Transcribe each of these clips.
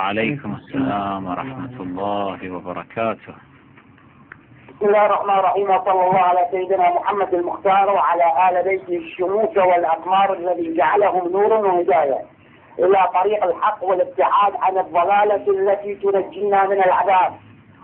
وعليكم السلام ورحمة الله وبركاته. بسم الله الرحمن الرحيم، وصلى الله على سيدنا محمد المختار وعلى آل بيته الشموس والأقمار الذي جعلهم نورا وهداية إلى طريق الحق والابتعاد عن الضلالة التي تنجينا من العذاب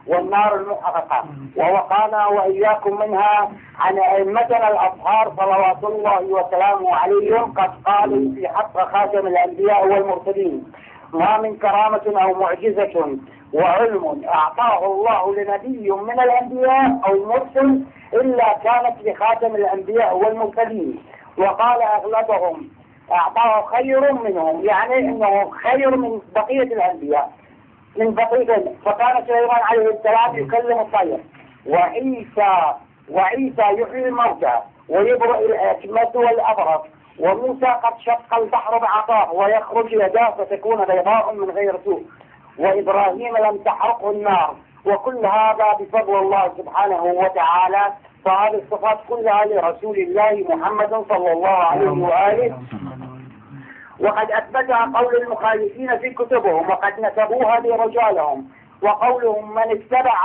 والنار المحرقة، ووقانا وإياكم منها عن أئمتنا الأطهار صلوات الله وسلامه عليهم. قد قالوا في حق خاتم الأنبياء والمرسلين: ما من كرامة أو معجزة وعلم أعطاه الله لنبي من الأنبياء أو المرسل إلا كانت لخاتم الأنبياء والمرسلين. وقال أغلبهم أعطاه خير منهم، يعني إنه خير من بقية الأنبياء، من بقية. فكان سليمان عليه السلام يكلم الطير، وعيسى يحيي الموتى ويبرئ الأكمة والأبرص، وموسى قد شق البحر بعصاه ويخرج يداه فتكون بيضاء من غير سوء، وإبراهيم لم تحرقه النار. وكل هذا بفضل الله سبحانه وتعالى. فهذه الصفات كلها لرسول الله محمد صلى الله عليه وآله، وقد أثبتها قول المخالفين في كتبهم، وقد نسبوها لرجالهم. وقولهم: من اتبع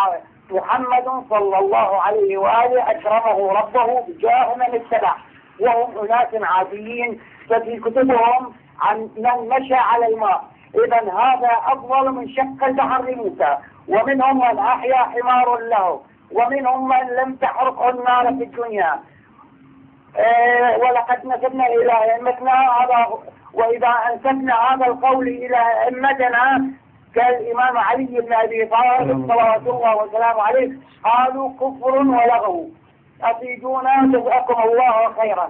محمد صلى الله عليه وآله أكرمه ربه بجاه من اتبع، وهم أناس عاديين. ففي كتبهم عن من مشى على الماء. إذا هذا أفضل من شق البحر لموسى. ومنهم من أحيا حمار له، ومنهم من لم تحرقه النار في الدنيا. ولقد نسبنا إلى أئمتنا هذا، وإذا أنسبنا هذا القول إلى أئمتنا كالإمام علي بن أبي طالب صلوات الله وسلامه عليه قالوا كفر ولغو. أفيدونا جزاكم الله خيرا.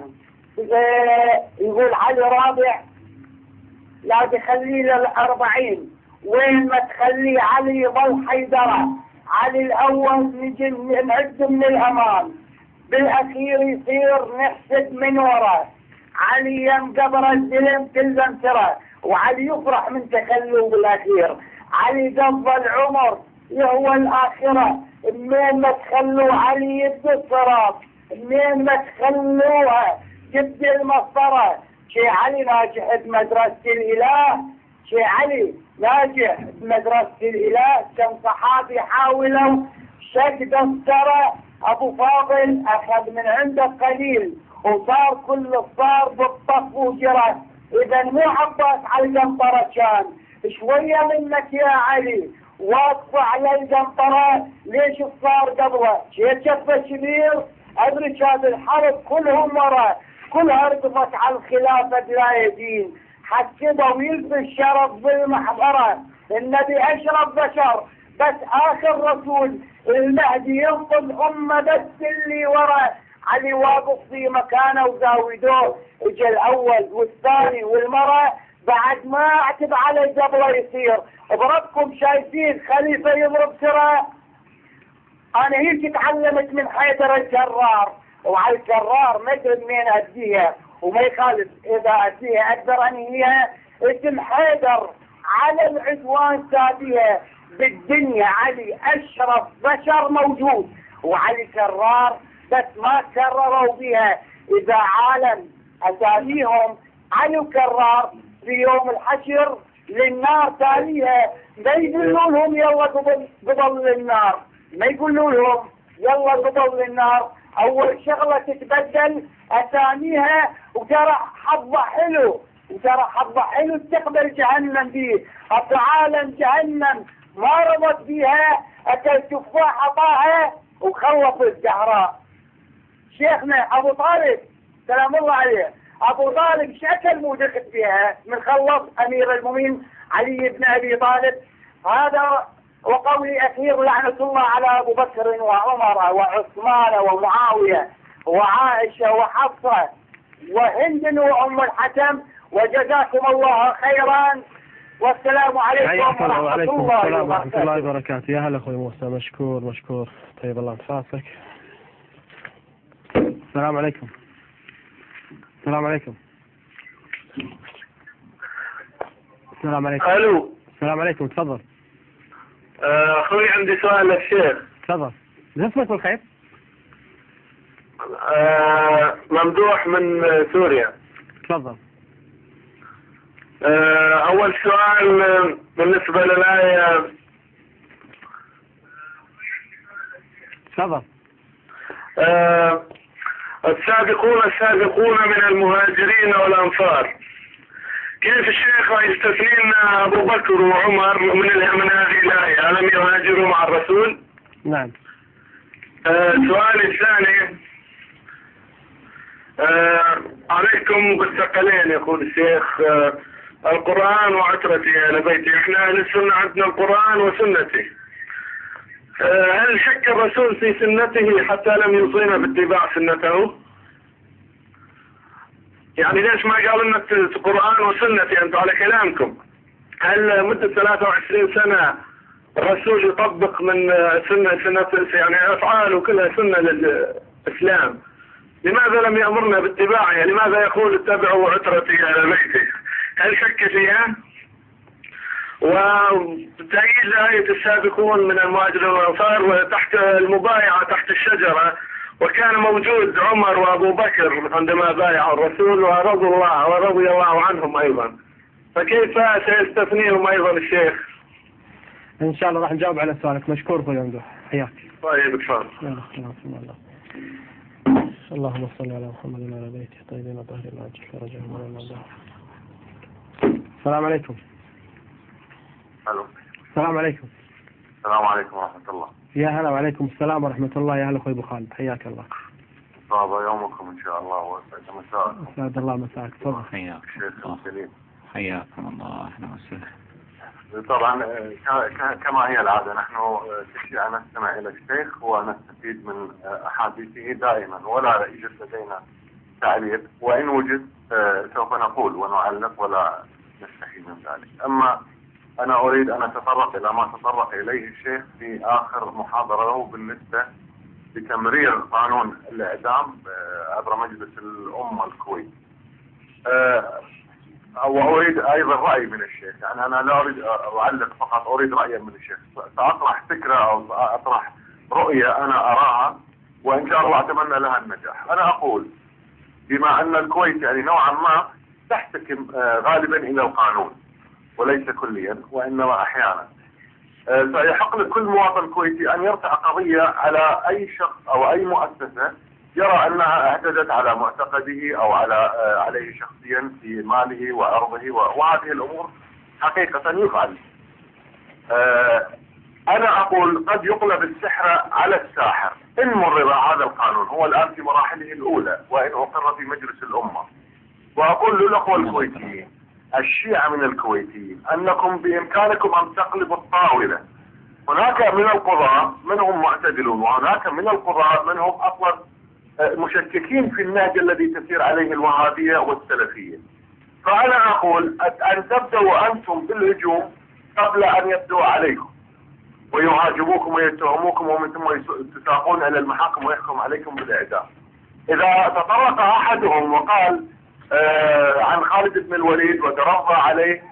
يقول علي رابع لا تخلي لل40، وين ما تخلي علي ظل حيدرة. علي الأول نجي نعد من الأمام، بالأخير يصير نحسد من وراء. علي يم قبر الزلم تلزم ترى، وعلي يفرح من تخلوه بالأخير. علي قضى العمر يهوى الآخرة. منين ما تخلوا علي يبدو الصراط، منين ما تخلوها يبدو المسطرة. شي علي ناجح بمدرسة الإله، شي علي ناجح بمدرسة الإله. كم صحابي حاولوا شق دفترة، أبو فاضل أخذ من عنده قليل وصار كل الصار بالطف وجرى. إذا مو عباس على القنطرة كان شوية منك يا علي واقف على القنطرة. ليش الصار قبله؟ شي شفه كبير أدري كان الحرب كلهم ورا، كلها رقفت على الخلافة بلا يدين. حكده ويلبس الشرف بالمحضرة. النبي أشرف بشر، بس آخر رسول. المهدي ينقذ أمة بس اللي ورا. علي واقف في مكانه وزاودوه. اجى الأول والثاني والمرة بعد ما اعتب على قبله يصير. بربكم شايفين خليفة يضرب سرى. أنا هيك تعلمت من حيدر الجرار، وعلى الجرار ما ادري منين اديها، وما يخالف اذا اديها اقدر انهيها. اسم حيدر على العدوان سابيها بالدنيا. علي اشرف بشر موجود، وعلي كرار بس ما كرروا بها. اذا عالم اساميهم علي وكرار في يوم الحشر للنار تاليها، ما يقولوا لهم يلا قبل النار، ما يقولوا لهم يلا قبل النار. اول شغلة تتبدل اساميها، وترى حظة حلو، تقبل جهنم فيه. عالم جهنم ما رضت بيها، اكل تفاحة طاعة وخلص الزهراء. شيخنا ابو طالب سلام الله عليه، ابو طالب شكل مو دخل فيها من خلص امير المؤمنين علي بن ابي طالب. هذا وقولي أخير: لعنة الله على أبو بكر وعمر وعثمان ومعاوية وعائشة وحفصة وهند وأم الحكم. وجزاكم الله خيرا، والسلام عليكم ورحمة الله وبركاته. يا هلا أخوي موسى، مشكور. طيب الله أنفاسك. السلام عليكم. الو. السلام عليكم، تفضل. اخوي عندي سؤال للشيخ. تفضل. اسمك بالخير؟ ممدوح من سوريا. تفضل. أول سؤال بالنسبة للآية. تفضل. السابقون من المهاجرين والأنصار، كيف الشيخ يستثني لنا أبو بكر وعمر من هذه الآية؟ ألم يهاجروا مع الرسول؟ نعم. السؤال الثاني، عليكم بالثقلين يقول الشيخ، القرآن وعترتي أهل بيتي. احنا أهل السنة عندنا القرآن وسنتي. هل شك الرسول في سنته حتى لم يوصينا باتباع سنته؟ يعني ليش ما قال لنا القرآن وسنتي انتم على كلامكم؟ هل مدة 23 سنة الرسول يطبق من سنة يعني أفعاله كلها سنة للإسلام، لماذا لم يأمرنا باتباعها؟ لماذا يقول اتبعوا عترتي على بيتي؟ هل شك فيها؟ وتأييد آية السابقون من المهاجرين والأنصار وتحت المبايعة تحت الشجرة، وكان موجود عمر وأبو بكر عندما بايعوا الرسول ورضوا الله ورضي الله عنهم أيضا، فكيف سيستثنيهم أيضا الشيخ؟ إن شاء الله راح نجاوب على سؤالك. مشكور أخوي ممدوح، حياك. طيب تفضل. يلا خلاص الله. اللهم صل على محمد وعلى بيته الطيبين الطاهرين العاجل فرجهم من الله. السلام عليكم. الو. السلام عليكم. السلام عليكم ورحمة الله. يا هلا وعليكم السلام ورحمة الله. يا هلا أخوي أبو خالد، حياك الله. طاب يومكم إن شاء الله وأسعد مساءكم. أسعد الله مساك. تفضل. حياك شيخ سليم. حياكم الله. أهلا وسهلا. طبعا كما هي العادة نحن كشيعة نستمع إلى الشيخ ونستفيد من أحاديثه دائما، ولا يوجد لدينا تعليق، وإن وجد سوف نقول ونعلق ولا نستحي من ذلك. أما أنا أريد أن أتطرق إلى ما تطرق إليه الشيخ في آخر محاضرة له بالنسبة لتمرير قانون الإعدام عبر مجلس الأمة الكويت. وأريد أيضا رأي من الشيخ، يعني أنا لا أريد أعلق فقط، أريد رأيا من الشيخ. سأطرح فكرة أو سأطرح رؤية أنا أراها وإن شاء الله أتمنى لها النجاح. أنا أقول بما أن الكويت يعني نوعا ما تحتكم غالبا إلى القانون وليس كليا وإنما أحيانا، فيحق لكل مواطن كويتي أن يرفع قضية على أي شخص أو أي مؤسسة يرى أنها اعتدت على معتقده أو عليه شخصيا في ماله وأرضه، وهذه الأمور حقيقة يفعل. أنا أقول قد يقلب السحر على الساحر إن مرر هذا القانون، هو الآن في مراحله الأولى وإن أقر في مجلس الأمة. وأقول للأخوة الكويتيين الشيعة من الكويتيين أنكم بإمكانكم أن تقلبوا الطاولة. هناك من القضاة منهم معتدلون، وهناك من القضاة منهم أصلا مشككين في النهج الذي تسير عليه الوهابية والسلفية. فأنا أقول أن تبدأوا أنتم بالهجوم قبل أن يبدوا عليكم ويهاجموكم ويتهموكم ومن ثم تساقون إلى المحاكم ويحكم عليكم بالإعدام. إذا تطرق أحدهم وقال عن خالد بن الوليد وترضى عليه،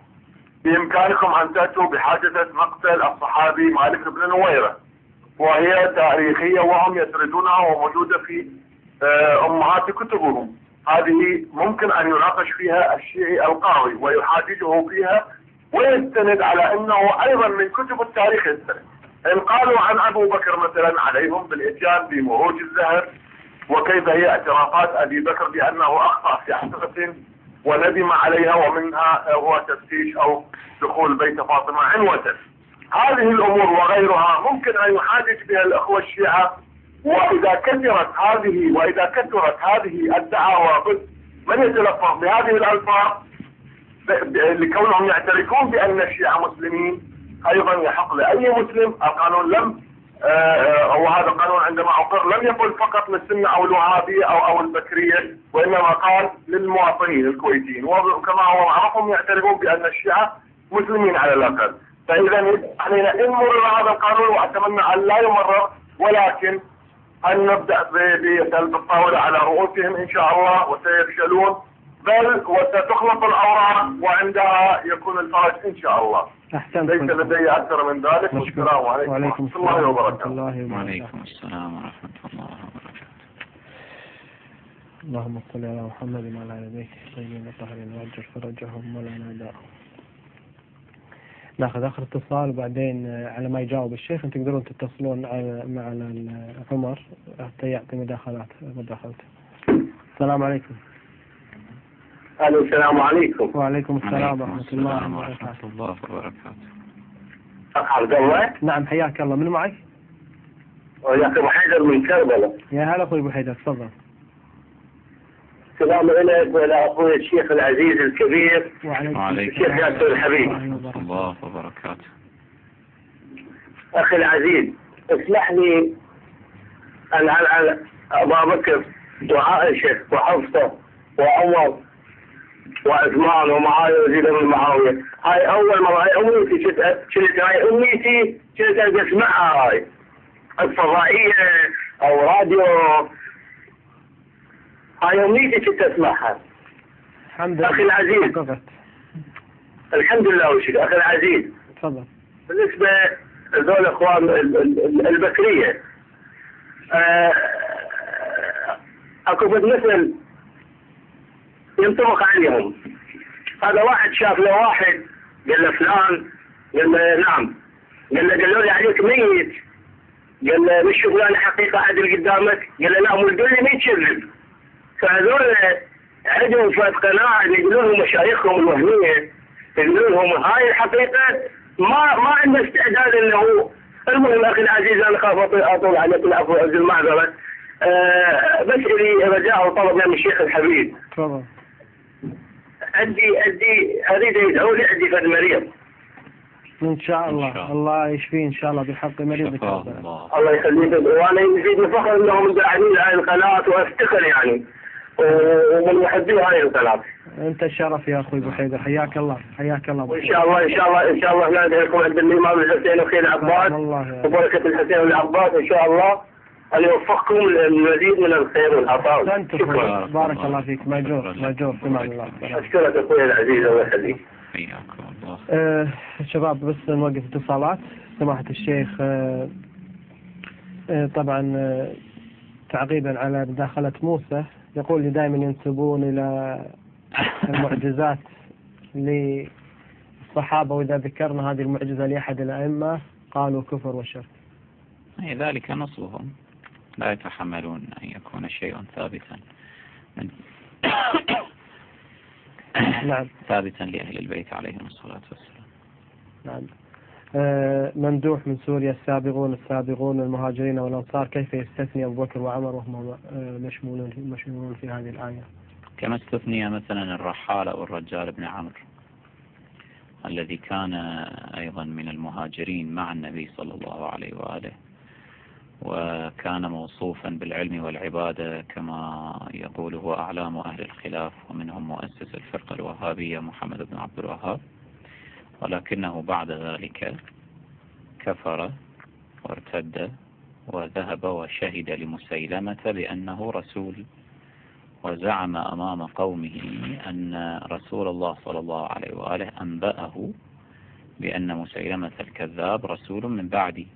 بإمكانكم أن تأتوا بحادثة مقتل الصحابي مالك بن نويرة، وهي تاريخية وهم يسردونها وموجودة في أمهات كتبهم. هذه ممكن أن يناقش فيها الشيعي القاضي ويحاججه فيها ويستند على أنه أيضا من كتب التاريخ السنة. إن قالوا عن أبو بكر مثلا عليهم بالإتيان بمروج الزهر، وكيف هي اعترافات أبي بكر بأنه أخطأ في حادثة وندم عليها ومنها هو تفتيش أو دخول بيت فاطمة عنوة. هذه الأمور وغيرها ممكن أن يحاجج بها الأخوة الشيعة. وإذا كثرت هذه الدعاوى ضد من يتلفظ بهذه الألفاظ لكونهم يعترفون بأن الشيعة مسلمين، أيضا يحق لأي مسلم. القانون لم وهذا القانون عندما أقر لم يقل فقط للسنة أو الوهابية أو البكرية، وإنما قال للمواطنين الكويتيين، وكما هو معروف يعترفون بأن الشيعة مسلمين على الأقل. فإذا علينا إن مرر هذا القانون، وأتمنى أن لا يمرر، ولكن أن نبدأ بسلب الطاولة على رؤوسهم إن شاء الله، وسيفشلون بل وستخلط الأوراق وعندها يكون الفرج إن شاء الله. أحسنت. ليس لدي أكثر من ذلك. والسلام عليكم ورحمة الله وبركاته. وعليكم السلام ورحمة الله وبركاته. اللهم صل على محمد وعلى آل بيته الطيبين الطاهرين واجعل فرجهم ولا ناداهم. ناخذ آخر اتصال وبعدين على ما يجاوب الشيخ انتم تقدرون تتصلون مع عمر حتى يعطي مداخلته. السلام عليكم. الو السلام عليكم. وعليكم السلام ورحمة الله وبركاته. أخ عبد الله. نعم حياك الله. من معي؟ يا أخي أبو حيدر من كربلاء. يا هلا أخوي أبو حيدر تفضل. السلام عليك وعلى أخوي الشيخ العزيز الكبير. وعليكم الشيخ ياسر الحبيب. ورحمة الله وبركاته. أخي العزيز اسمح لي أن على أبا بكر وعائشة وحفصة وعمر وعثمان ومعاوية وزيد بن معاوية. هاي أول مرة هاي أمنيتي شلت هاي أمنيتي شلت أسمعها هاي الفضائية أو راديو. هاي أمنيتي شلت أسمعها. الحمد لله. أخي العزيز الحمد لله وشكرا. أخي العزيز تفضل. بالنسبة لذول الأخوان البكرية أكو مثل ينطبق عليهم. هذا واحد شاف له واحد قال له فلان، قال له نعم، قالوا لي عليك ميت، قال له مش فلان حقيقة عدل قدامك، قال له لا مو تقول لي ميت كذب. فهذول عندهم فات قناعة يقولون لهم مشايخهم الوهمية، يقولون لهم هاي الحقيقة ما عنده استعداد انه. المهم اخي العزيز انا خاف اطول عليك العفو وعز المعذرة. بس لي رجاء وطلب من الشيخ الحبيب. تفضل. اريد يدعو لي عندي فد مريض. ان شاء الله الله يشفيه ان شاء الله بحق مريضك. الله يخليك. وانا يزيدني فخر انهم داعمين هاي القناة وافتخر يعني ومن محبي هاي القناة. انت الشرف يا اخوي ابو حيدر. حياك الله حياك الله. وان شاء الله ندعيكم عند الامام الحسين وخير العباس وبركة الحسين والعباس ان شاء الله أن يوفقكم للمزيد من الخير والعطاء. شكرا. بارك الله فيك. ماجور سمع الله. أشكرك أخوي العزيز الله يخليك. حياكم الله. شباب بس نوقف اتصالات. سماحة الشيخ طبعا تعقيبا على مداخلة موسى يقول لي دائما ينسبون إلى المعجزات للصحابة وإذا ذكرنا هذه المعجزة لأحد الأئمة قالوا كفر وشرك. ذلك نصبهم لا يتحملون أن يكون شيء ثابتا نعم ثابتا لأهل البيت عليهم الصلاة والسلام. نعم. ممدوح من سوريا السابقون المهاجرين والأنصار كيف يستثني أبو بكر وعمر وهم مشمولون في هذه الآية؟ كما استثني مثلا الرحال أو الرجال بن عمرو الذي كان أيضا من المهاجرين مع النبي صلى الله عليه وآله وكان موصوفا بالعلم والعبادة كما يقول هو أعلام أهل الخلاف ومنهم مؤسس الفرقة الوهابية محمد بن عبد الوهاب، ولكنه بعد ذلك كفر وارتد وذهب وشهد لمسيلمة بأنه رسول، وزعم أمام قومه أن رسول الله صلى الله عليه وآله أنبأه بأن مسيلمة الكذاب رسول من بعدي.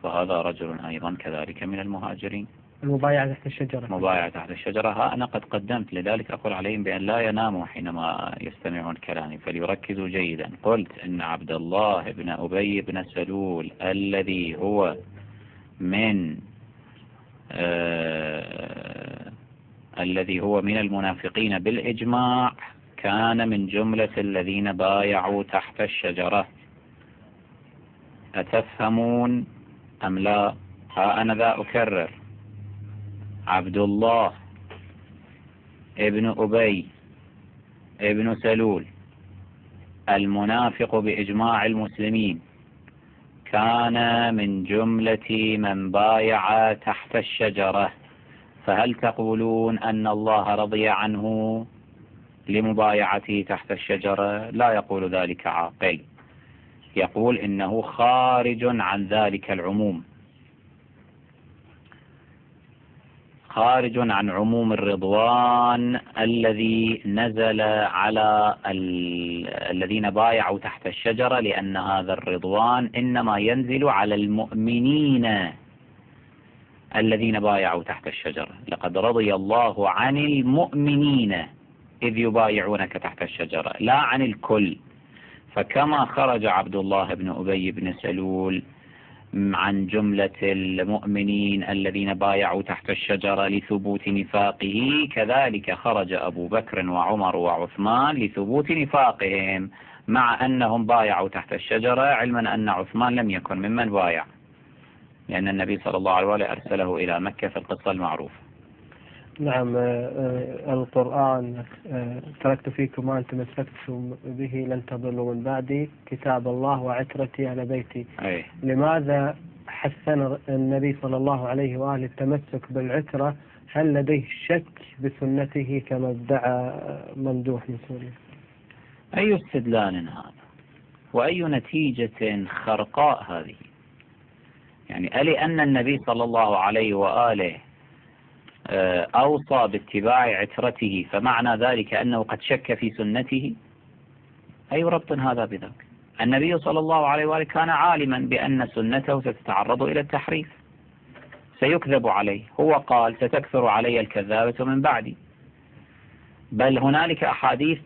فهذا رجل أيضا كذلك من المهاجرين. المبايعة تحت الشجرة. مبايعة تحت الشجرة. ها أنا قد قدمت، لذلك أقول عليهم بأن لا يناموا حينما يستمعون كلامي فليركزوا جيدا. قلت إن عبد الله بن أبي بن سلول الذي هو من المنافقين بالإجماع كان من جملة الذين بايعوا تحت الشجرة. أتفهمون أم لا؟ ها أنا ذا أكرر. عبد الله ابن أبي ابن سلول المنافق بإجماع المسلمين كان من جملة من بايع تحت الشجرة. فهل تقولون أن الله رضي عنه لمبايعته تحت الشجرة؟ لا يقول ذلك عاقل، يقول إنه خارج عن ذلك العموم، خارج عن عموم الرضوان الذي نزل على الذين بايعوا تحت الشجرة، لأن هذا الرضوان إنما ينزل على المؤمنين الذين بايعوا تحت الشجرة. لقد رضي الله عن المؤمنين إذ يبايعونك تحت الشجرة، لا عن الكل. فكما خرج عبد الله بن أبي بن سلول عن جملة المؤمنين الذين بايعوا تحت الشجرة لثبوت نفاقه، كذلك خرج أبو بكر وعمر وعثمان لثبوت نفاقهم، مع أنهم بايعوا تحت الشجرة، علما أن عثمان لم يكن ممن بايع، لأن النبي صلى الله عليه وآله أرسله إلى مكة في القصة المعروفة. نعم. القرآن تركت فيكم ما أن تمسكتم به لن تضلوا من بعدي، كتاب الله وعترتي على بيتي. لماذا حثنا النبي صلى الله عليه وآله التمسك بالعترة؟ هل لديه شك بسنته كما ادعى ممدوح من سوريا؟ أي استدلال هذا وأي نتيجة خرقاء هذه؟ يعني ألي أن النبي صلى الله عليه وآله أوصى باتباع عترته فمعنى ذلك أنه قد شك في سنته؟ أي ربط هذا بذاك؟ النبي صلى الله عليه وآله كان عالما بأن سنته ستتعرض إلى التحريف، سيكذب عليه. هو قال ستكثر علي الكذابة من بعدي، بل هنالك أحاديث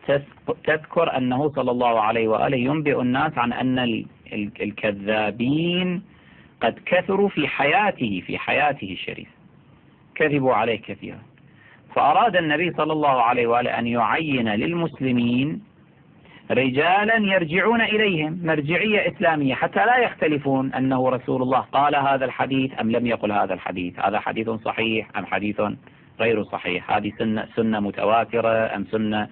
تذكر أنه صلى الله عليه وآله ينبئ الناس عن أن الكذابين قد كثروا في حياته الشريفة، كذبوا عليه كثيرا. فأراد النبي صلى الله عليه وآله أن يعين للمسلمين رجالا يرجعون إليهم مرجعية إسلامية، حتى لا يختلفون أنه رسول الله قال هذا الحديث أم لم يقل هذا الحديث، هذا حديث صحيح أم حديث غير صحيح، هذه سنة متواترة أم سنة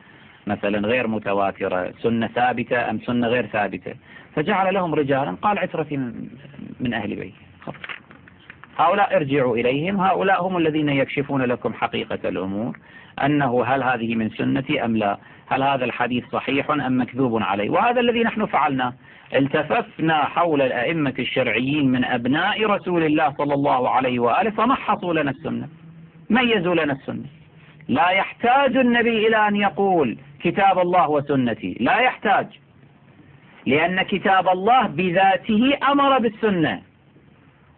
مثلا غير متواترة، سنة ثابتة أم سنة غير ثابتة. فجعل لهم رجالا قال عترتي من أهل بيتي، هؤلاء ارجعوا إليهم، هؤلاء هم الذين يكشفون لكم حقيقة الأمور، أنه هل هذه من سنتي أم لا، هل هذا الحديث صحيح أم مكذوب عليه. وهذا الذي نحن فعلنا، التففنا حول الأئمة الشرعيين من أبناء رسول الله صلى الله عليه وآله فمحصوا لنا السنة، ميزوا لنا السنة. لا يحتاج النبي إلى أن يقول كتاب الله وسنتي، لا يحتاج، لأن كتاب الله بذاته أمر بالسنة،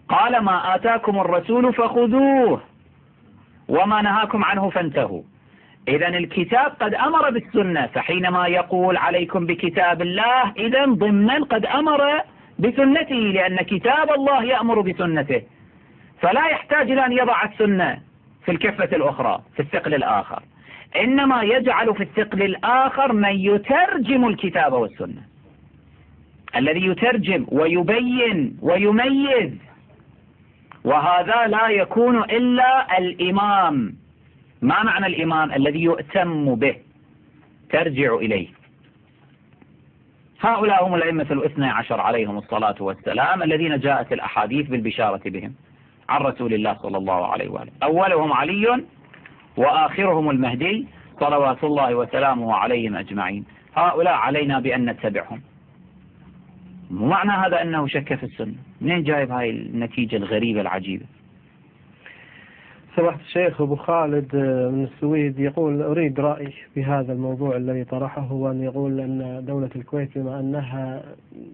قال ما آتاكم الرسول فخذوه وما نهاكم عنه فانتهوا. إذن الكتاب قد أمر بالسنة، فحينما يقول عليكم بكتاب الله إذن ضمن قد أمر بسنته، لأن كتاب الله يأمر بسنته، فلا يحتاج إلى أن يضع السنة في الكفة الأخرى في الثقل الآخر، إنما يجعل في الثقل الآخر من يترجم الكتاب والسنة، الذي يترجم ويبين ويميز، وهذا لا يكون إلا الإمام. ما معنى الإمام؟ الذي يؤتم به، ترجع إليه. هؤلاء هم الأئمة الاثنى عشر عليهم الصلاة والسلام، الذين جاءت الأحاديث بالبشارة بهم عن رسول الله صلى الله عليه وآله، أولهم علي وآخرهم المهدي صلوات الله وسلامه عليهم أجمعين. هؤلاء علينا بأن نتبعهم. ومعنى هذا أنه شك في السنة. منين جايب هاي النتيجة الغريبة العجيبة؟ سمحت الشيخ أبو خالد من السويد يقول أريد رأي في هذا الموضوع الذي طرحه، هو أن يقول أن دولة الكويت بما أنها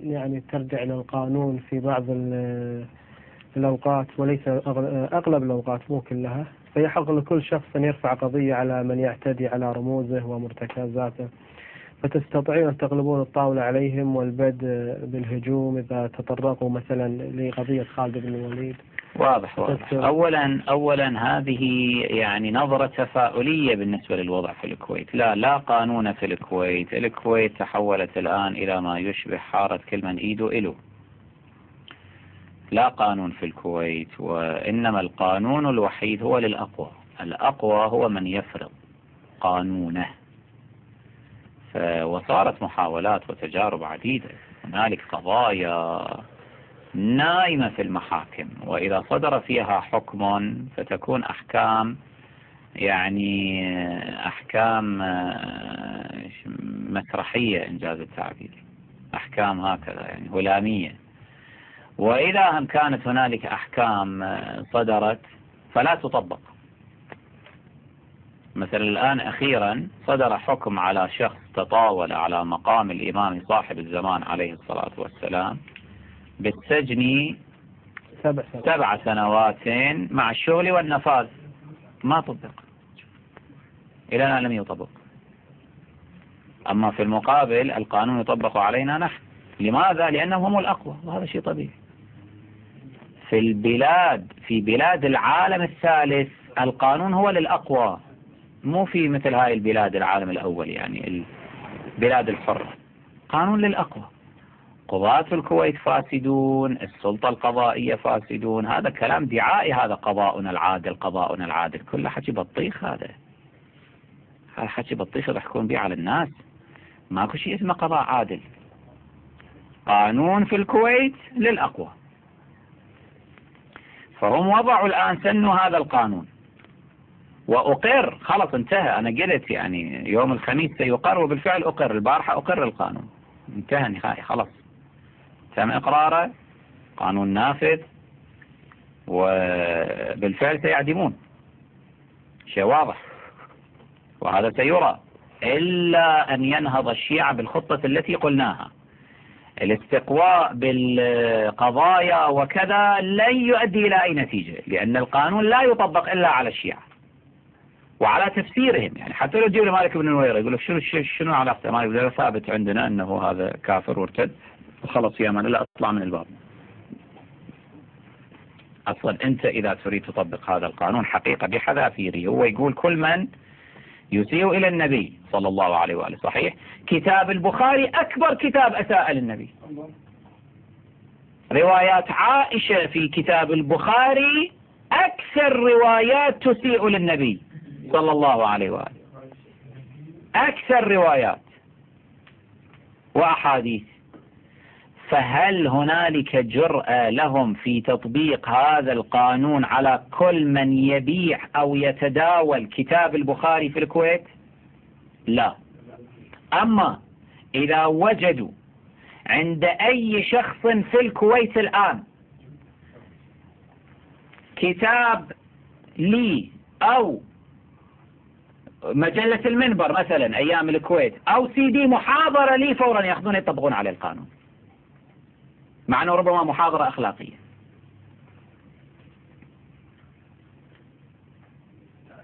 يعني ترجع إلى القانون في بعض الأوقات وليس أغلب الأوقات مو كلها، فيحق لكل شخص أن يرفع قضية على من يعتدي على رموزه ومرتكزاته، فتستطيعون أن تغلبون الطاولة عليهم والبدء بالهجوم إذا تطرقوا مثلا لقضية خالد بن الوليد. واضح. أولا هذه يعني نظرة تفاؤلية بالنسبة للوضع في الكويت. لا قانون في الكويت. الكويت تحولت الآن إلى ما يشبه حارة كل من إيده إله. لا قانون في الكويت، وإنما القانون الوحيد هو للأقوى. الأقوى هو من يفرض قانونه. وصارت محاولات وتجارب عديدة، هنالك قضايا نائمة في المحاكم، وإذا صدر فيها حكم فتكون أحكام يعني أحكام مسرحية إنجاز التعبير، أحكام هكذا يعني هلامية. وإذا كانت هنالك أحكام صدرت فلا تطبق. مثلا الآن أخيرا صدر حكم على شخص تطاول على مقام الإمام صاحب الزمان عليه الصلاة والسلام بالسجن 7 سنوات مع الشغل والنفاذ ما طبق، إلى الآن لم يطبق. أما في المقابل القانون يطبق علينا نحن. لماذا؟ لأنهم هم الأقوى، وهذا شيء طبيعي. في بلاد العالم الثالث القانون هو للأقوى، مو في مثل هاي البلاد العالم الأول، يعني البلاد الحرة، قانون للأقوى. قضاة الكويت فاسدون، السلطة القضائية فاسدون، هذا كلام دعائي، هذا قضاؤنا العادل، قضاؤنا العادل، كله حكي بطيخ. هذا حكي بطيخ يضحكون به على الناس. ماكو شيء اسمه قضاء عادل. قانون في الكويت للأقوى. فهم وضعوا الآن سنوا هذا القانون وأقر، خلص انتهى. أنا قلت يعني يوم الخميس سيقر، وبالفعل أقر، البارحة أقر القانون، انتهى نهائي، خلص تم إقراره، قانون نافذ، وبالفعل سيعدمون، شيء واضح، وهذا سيرى، إلا أن ينهض الشيعة بالخطة التي قلناها. الاستقواء بالقضايا وكذا لن يؤدي إلى أي نتيجة، لأن القانون لا يطبق إلا على الشيعة وعلى تفسيرهم. يعني حتى لو تجيب مالك بن نويرة يقول لك شنو علاقته مالك بن نويرة؟ ثابت عندنا أنه هذا كافر وارتد، وخلص يا مان، لا أطلع من الباب. أصلا أنت إذا تريد تطبق هذا القانون حقيقة بحذافيره، هو يقول كل من يسيء إلى النبي صلى الله عليه وآله، صحيح؟ كتاب البخاري أكبر كتاب أساء للنبي. روايات عائشة في كتاب البخاري أكثر روايات تسيء للنبي صلى الله عليه وآله، أكثر روايات وأحاديث. فهل هنالك جرأة لهم في تطبيق هذا القانون على كل من يبيع أو يتداول كتاب البخاري في الكويت؟ لا. أما إذا وجدوا عند أي شخص في الكويت الآن كتاب لي أو مجلة المنبر مثلا أيام الكويت أو CD محاضرة لي، فورا يأخذون يطبقون عليه القانون، مع أنه ربما محاضرة أخلاقية.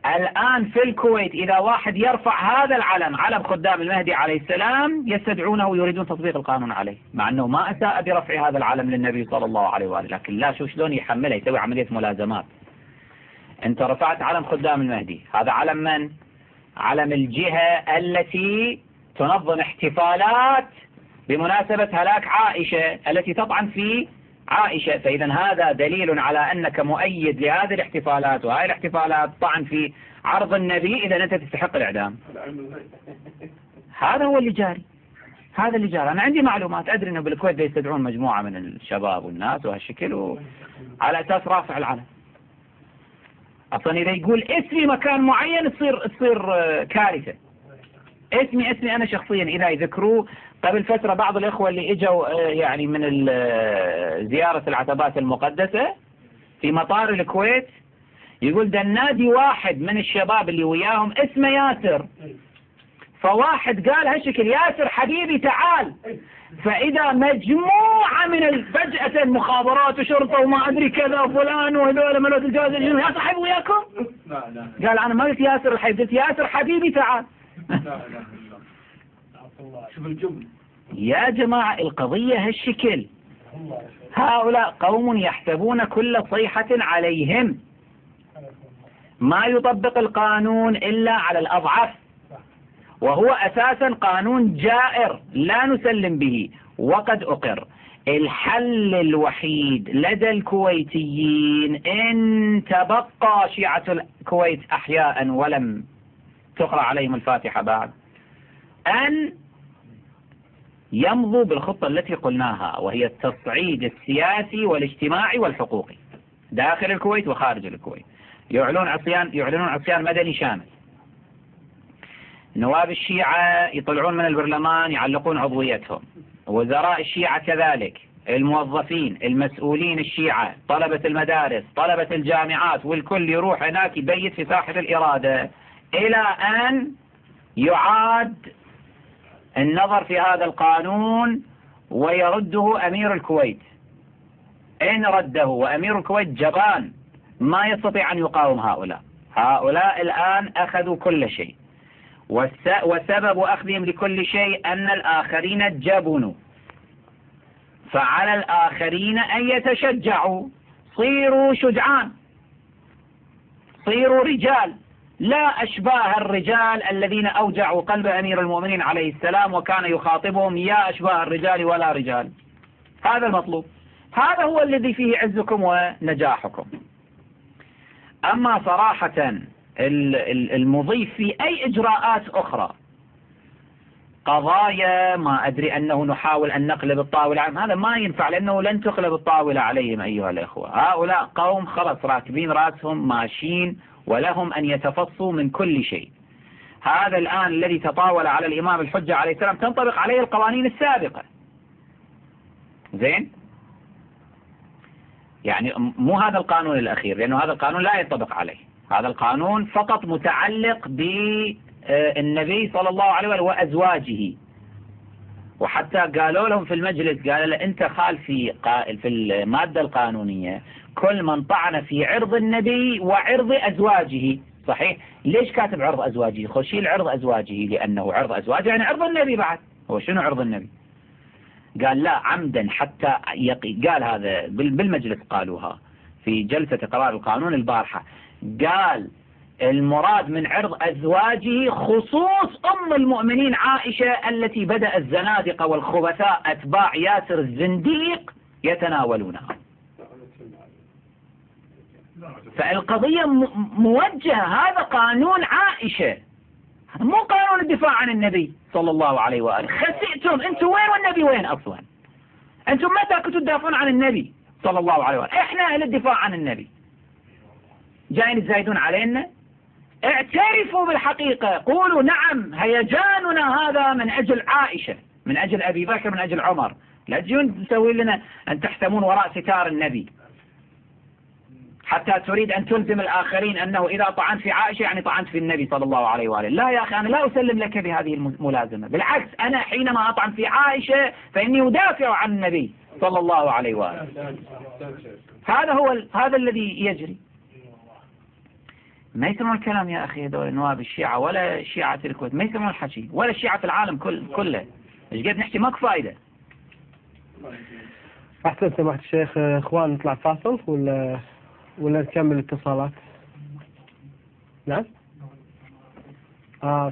الآن في الكويت إذا واحد يرفع هذا العلم، علم خدام المهدي عليه السلام، يستدعونه ويريدون تطبيق القانون عليه، مع أنه ما أساء برفع هذا العلم للنبي صلى الله عليه وآله، لكن لا، شو شلون يحمله، يسوي عملية ملازمات. أنت رفعت علم خدام المهدي، هذا علم من؟ علم الجهة التي تنظم احتفالات بمناسبة هلاك عائشة، التي تطعن في عائشة، فإذا هذا دليل على أنك مؤيد لهذه الاحتفالات، وهذه الاحتفالات طعن في عرض النبي، إذا أنت تستحق الإعدام. هذا هو اللي جاري، هذا اللي جاري. أنا عندي معلومات، أدري أنه بالكويت يستدعون مجموعة من الشباب والناس وهالشكل على أساس رافع العلم. أصلا إذا يقول اسمي مكان معين تصير كارثة. اسمي أنا شخصيا إذا يذكروه. قبل فترة بعض الإخوة اللي إجوا يعني من زيارة العتبات المقدسة في مطار الكويت، يقول ده النادي واحد من الشباب اللي وياهم اسمه ياسر، فواحد قال هالشكل: ياسر حبيبي تعال. فإذا مجموعة من فجأة المخابرات وشرطة وما أدري كذا وفلان وهذول ملوت الجواز، يا صاحب وياكم؟ قال أنا ما قلت ياسر الحبيب، قلت ياسر حبيبي تعال. شوف الجمل يا جماعة، القضية هالشكل. هؤلاء قوم يحسبون كل صيحة عليهم، ما يطبق القانون إلا على الأضعف، وهو أساسا قانون جائر لا نسلم به وقد أقر. الحل الوحيد لدى الكويتيين إن تبقى شيعة الكويت أحياء ولم تقرأ عليهم الفاتحة بعد، أن يمضوا بالخطة التي قلناها، وهي التصعيد السياسي والاجتماعي والحقوقي داخل الكويت وخارج الكويت. يعلنون عصيان مدني شامل. نواب الشيعة يطلعون من البرلمان يعلقون عضويتهم، وزراء الشيعة كذلك، الموظفين المسؤولين الشيعة، طلبة المدارس، طلبة الجامعات، والكل يروح هناك يبيت في ساحة الإرادة إلى أن يعاد النظر في هذا القانون ويرده أمير الكويت. إن رده، وأمير الكويت جبان ما يستطيع أن يقاوم هؤلاء الآن أخذوا كل شيء، وسبب أخذهم لكل شيء أن الآخرين جبنوا، فعلى الآخرين أن يتشجعوا، صيروا شجعان، صيروا رجال، لا أشباه الرجال الذين أوجعوا قلب أمير المؤمنين عليه السلام وكان يخاطبهم يا أشباه الرجال ولا رجال. هذا المطلوب، هذا هو الذي فيه عزكم ونجاحكم. أما صراحة المضيف في أي إجراءات أخرى، قضايا ما أدري أنه نحاول أن نقلب الطاولة عنهم، هذا ما ينفع، لأنه لن تقلب الطاولة عليهم أيها الأخوة. هؤلاء قوم خلاص راكبين رأسهم ماشيين ولهم أن يتفصوا من كل شيء. هذا الآن الذي تطاول على الإمام الحجة عليه السلام تنطبق عليه القوانين السابقة، زين؟ يعني مو هذا القانون الأخير، لأنه هذا القانون لا ينطبق عليه، هذا القانون فقط متعلق بالنبي صلى الله عليه وسلم وأزواجه. وحتى قالوا لهم في المجلس، قالوا له أنت خال في المادة القانونية كل من طعن في عرض النبي وعرض أزواجه. صحيح، ليش كاتب عرض أزواجه؟ خشيل عرض أزواجه، لأنه عرض أزواجه يعني عرض النبي بعد. هو شنو عرض النبي؟ قال لا عمدا حتى قال هذا بالمجلس، قالوها في جلسة قرار القانون البارحة، قال المراد من عرض أزواجه خصوص أم المؤمنين عائشة التي بدأ الزنادقة والخبثاء أتباع ياسر الزنديق يتناولونها. فالقضية موجهة، هذا قانون عائشة، مو قانون الدفاع عن النبي صلى الله عليه وآله. خسئتم أنتم، وين والنبي وين أصلا؟ أنتم متى كنتوا تدافعون عن النبي صلى الله عليه وآله؟ إحنا أهل الدفاع عن النبي، جايين تزايدون علينا؟ اعترفوا بالحقيقة، قولوا نعم هيجاننا هذا من أجل عائشة، من أجل أبي بكر، من أجل عمر. لا تجون تسوي لنا أن تحتمون وراء ستار النبي حتى تريد أن تلزم الآخرين أنه إذا طعنت في عائشة يعني طعنت في النبي صلى الله عليه وآله. لا يا أخي، أنا لا أسلم لك بهذه الملازمة، بالعكس أنا حينما أطعن في عائشة فإني أدافع عن النبي صلى الله عليه وآله. هذا الذي يجري. ما يسمعون الكلام يا أخي هذول نواب الشيعة ولا شيعة الكويت، ما يسمعون الحكي، ولا الشيعة في العالم كله. ايش قد نحكي ماكو فايدة. أحسن سماحة الشيخ، إخوان نطلع فاصل ولا نكمل الاتصالات؟ نعم.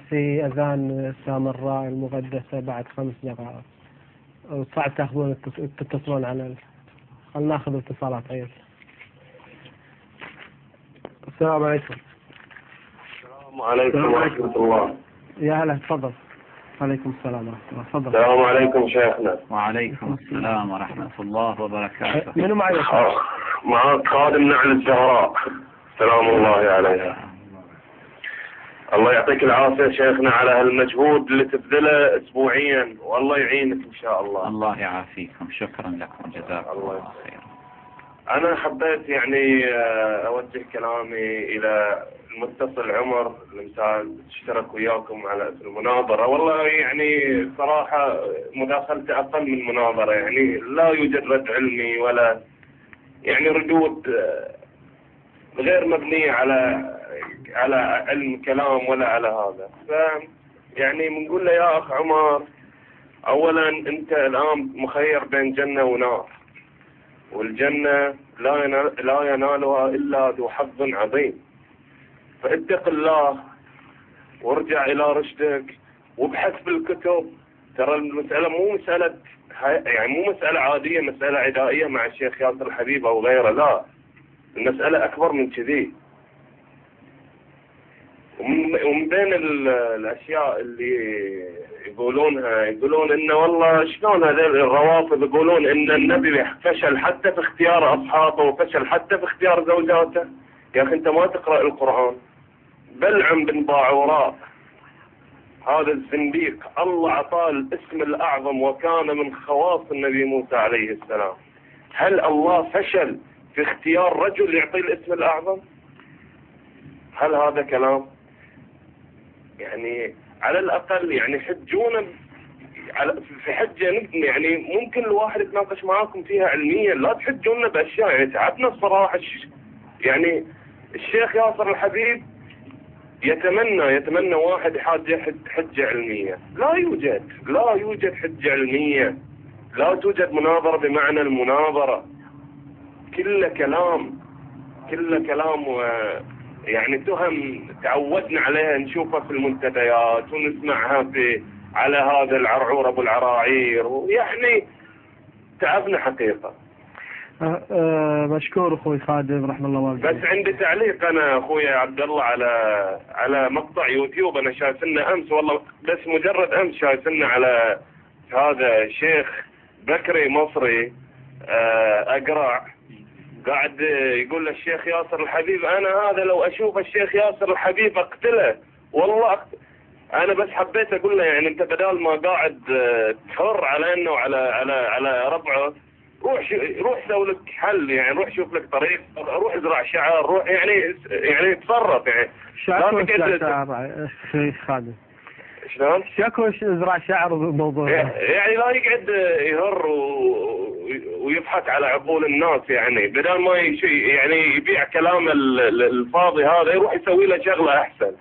في أذان السامراء المقدسة بعد 5 دقائق، وصعب تاخذون تتصلون على خلنا ناخذ اتصالات. أيضا السلام عليكم. السلام عليكم ورحمة الله. يا هلا، تفضل. عليكم السلام ورحمة الله، تفضل. السلام عليكم شيخنا. وعليكم السلام ورحمة الله وبركاته. منو معي؟ معك خادم نعل الزهراء، سلام الله عليها. الله يعطيك العافية شيخنا على هالمجهود اللي تبذله أسبوعيا، والله يعينك إن شاء الله. الله يعافيكم، شكرا لكم، جزاكم الله خير. أنا حبيت يعني أوجه كلامي إلى المتصل عمر المثال اشترك وياكم على المناظرة. والله يعني صراحة مداخلته أقل من مناظرة، يعني لا يوجد رد علمي ولا يعني ردود غير مبنية على علم كلام ولا على هذا. يعني بنقول له يا أخ عمر، أولا أنت الآن مخير بين جنة ونار، والجنة لا ينالها إلا ذو حظ عظيم، فاتق الله وارجع إلى رشدك وابحث بالكتب. ترى المسألة مو مسألة يعني مو مسألة عادية، مسألة عدائية مع الشيخ ياسر الحبيب أو غيره، لا، المسألة أكبر من كذي. ومن بين الأشياء اللي يقولون إنه والله شلون هذول الروافض يقولون إن النبي فشل حتى في اختيار أصحابه وفشل حتى في اختيار زوجاته. يا أخي أنت ما تقرأ القرآن. بلعم بن باعوراء هذا الزنديق الله عطاه الاسم الأعظم وكان من خواص النبي موسى عليه السلام. هل الله فشل في اختيار رجل يعطيه الاسم الأعظم؟ هل هذا كلام؟ يعني على الأقل يعني حجونا في حجة يعني ممكن الواحد يتناقش معاكم فيها علميا، لا تحجونا بأشياء يعني تعبنا الصراحة. يعني الشيخ ياسر الحبيب يتمنى واحد يحاج حجة علمية. لا يوجد حجة علمية، لا توجد مناظرة بمعنى المناظرة، كل كلام يعني تهم تعودنا عليها نشوفها في المنتديات ونسمعها على هذا العرعور ابو العراعير، ويعني تعبنا حقيقة. مشكور اخوي خادم رحمه الله والديك. بس عندي تعليق انا اخوي عبد الله على مقطع يوتيوب انا شايف انه امس، والله بس مجرد امس شايف انه على هذا شيخ بكري مصري اقرع قاعد يقول للشيخ ياسر الحبيب انا هذا لو اشوف الشيخ ياسر الحبيب اقتله والله انا بس حبيت اقول له يعني انت بدال ما قاعد تحر على انه على ربعه روح سوي لك حل، يعني روح شوف لك طريق، روح ازرع شعر، روح يعني تصرف يعني. شاكو شعر خادم شلون؟ شاكو ازرع شعر بالموضوع يعني لا يقعد يهر ويضحك على عقول الناس، يعني بدل ما يعني يبيع كلام الفاضي هذا يروح يسوي له شغله احسن.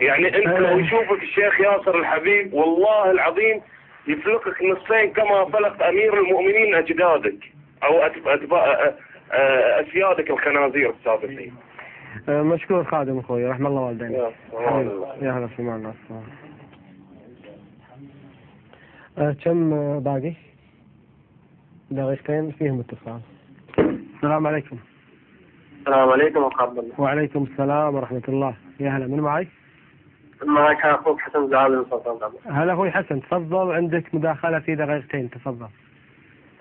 يعني انت لو يشوفك الشيخ ياسر الحبيب والله العظيم يفلقك نصين كما فلق امير المؤمنين اجدادك او اسيادك الخنازير السابقين. مشكور خادم اخوي رحم الله والدينا. يا هلا في معنا. كم باقي؟ دقيقتين فيهم اتصال. السلام عليكم. السلام عليكم وقبل الله. وعليكم السلام ورحمة الله. يا هلا، من معي؟ معك أخوك حسن زعابي من سلطان. هلا أخوي حسن، تفضل، عندك مداخلة في دقيقتين، تفضل.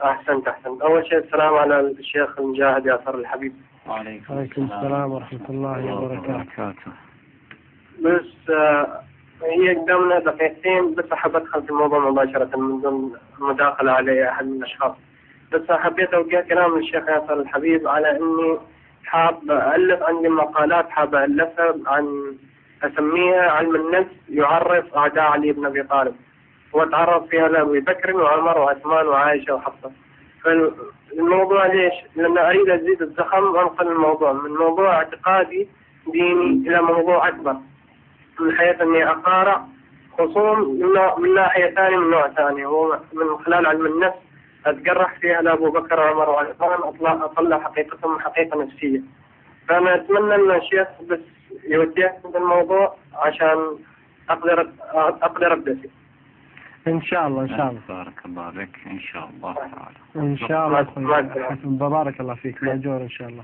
أحسنت. أول شيء السلام على الشيخ المجاهد ياسر الحبيب. وعليكم السلام ورحمة الله وبركاته. بس هي قدامنا دقيقتين، بس أحب أدخل في الموضوع مباشرة من دون مداخلة على أحد من الأشخاص. بس حبيت أوجه كلام الشيخ ياسر الحبيب على إني حاب ألف، عندي مقالات حاب ألفها عن أسميها علم النفس يعرف أعداء علي بن أبي طالب، وأتعرف فيها لأبي بكر وعمر وعثمان وعائشة وحفصة. فالموضوع ليش؟ لأن أريد أزيد الزخم وأنقل الموضوع من موضوع اعتقادي ديني إلى موضوع أكبر، من حيث أني أقارع خصوم من ناحية ثانية من نوع ثاني، هو من خلال علم النفس أتجرح فيها لأبو بكر وعمر وعثمان، أطلع حقيقتهم حقيقة نفسية. فأنا أتمنى أن الشيخ بس يوجه الموضوع عشان أقدر أبدأ فيه. إن شاء الله. بارك الله بك. إن شاء الله تعالى. إن شاء الله حسن، بارك الله فيك، مأجور إن شاء الله.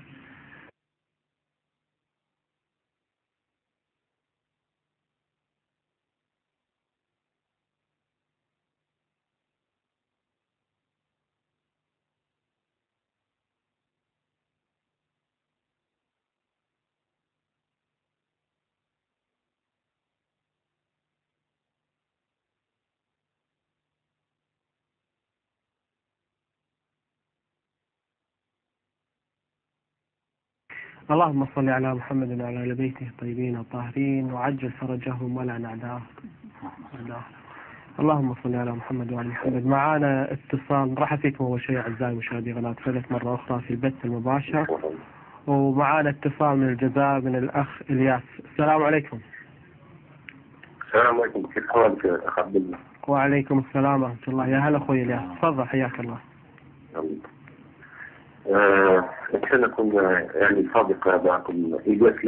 اللهم صل على محمد وعلى آل بيته الطيبين الطاهرين وعجل فرجهم ولا نعداه. اللهم صل على محمد وعلى محمد. معانا اتصال، راح فيكم أول شيء أعزائي المشاهدين قناة ثلاث مرة أخرى في البث المباشر، ومعانا اتصال من الجزائر من الأخ إلياس. السلام عليكم. السلام عليكم، كيف حالك أخ عبد الله؟ وعليكم السلام ورحمة الله. يا هلا أخوي إلياس، تفضل حياك الله. أنا كنا يعني صادق معكم. إلياس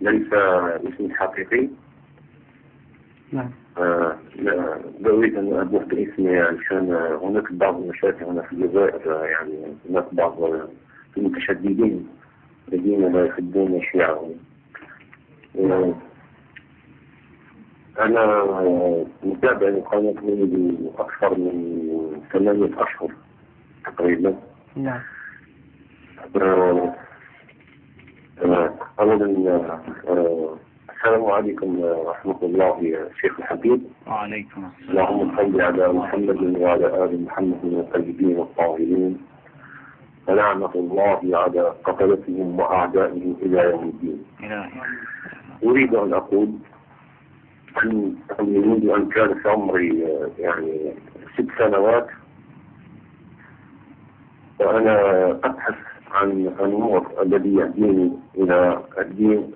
ليس اسمي الحقيقي. نعم. لا أريد أن أبوح باسمي عشان هناك بعض المشاكل هنا في الجزائر، يعني هناك بعض المتشددين الذين لا يحبون الشيعة. أنا متابع لقناة منذ أكثر من 8 أشهر تقريبا. نعم. أولا السلام عليكم ورحمة الله يا شيخ الحبيب. وعليكم السلام. اللهم صل على محمد وعلى آل محمد الطيبين الطاهرين، ولعنة الله على قتلتهم وأعدائهم إلى يوم الدين. أريد أن أقول منذ أن كان في عمري يعني 6 سنوات وأنا أبحث عن النور الذي يهديني إلى الدين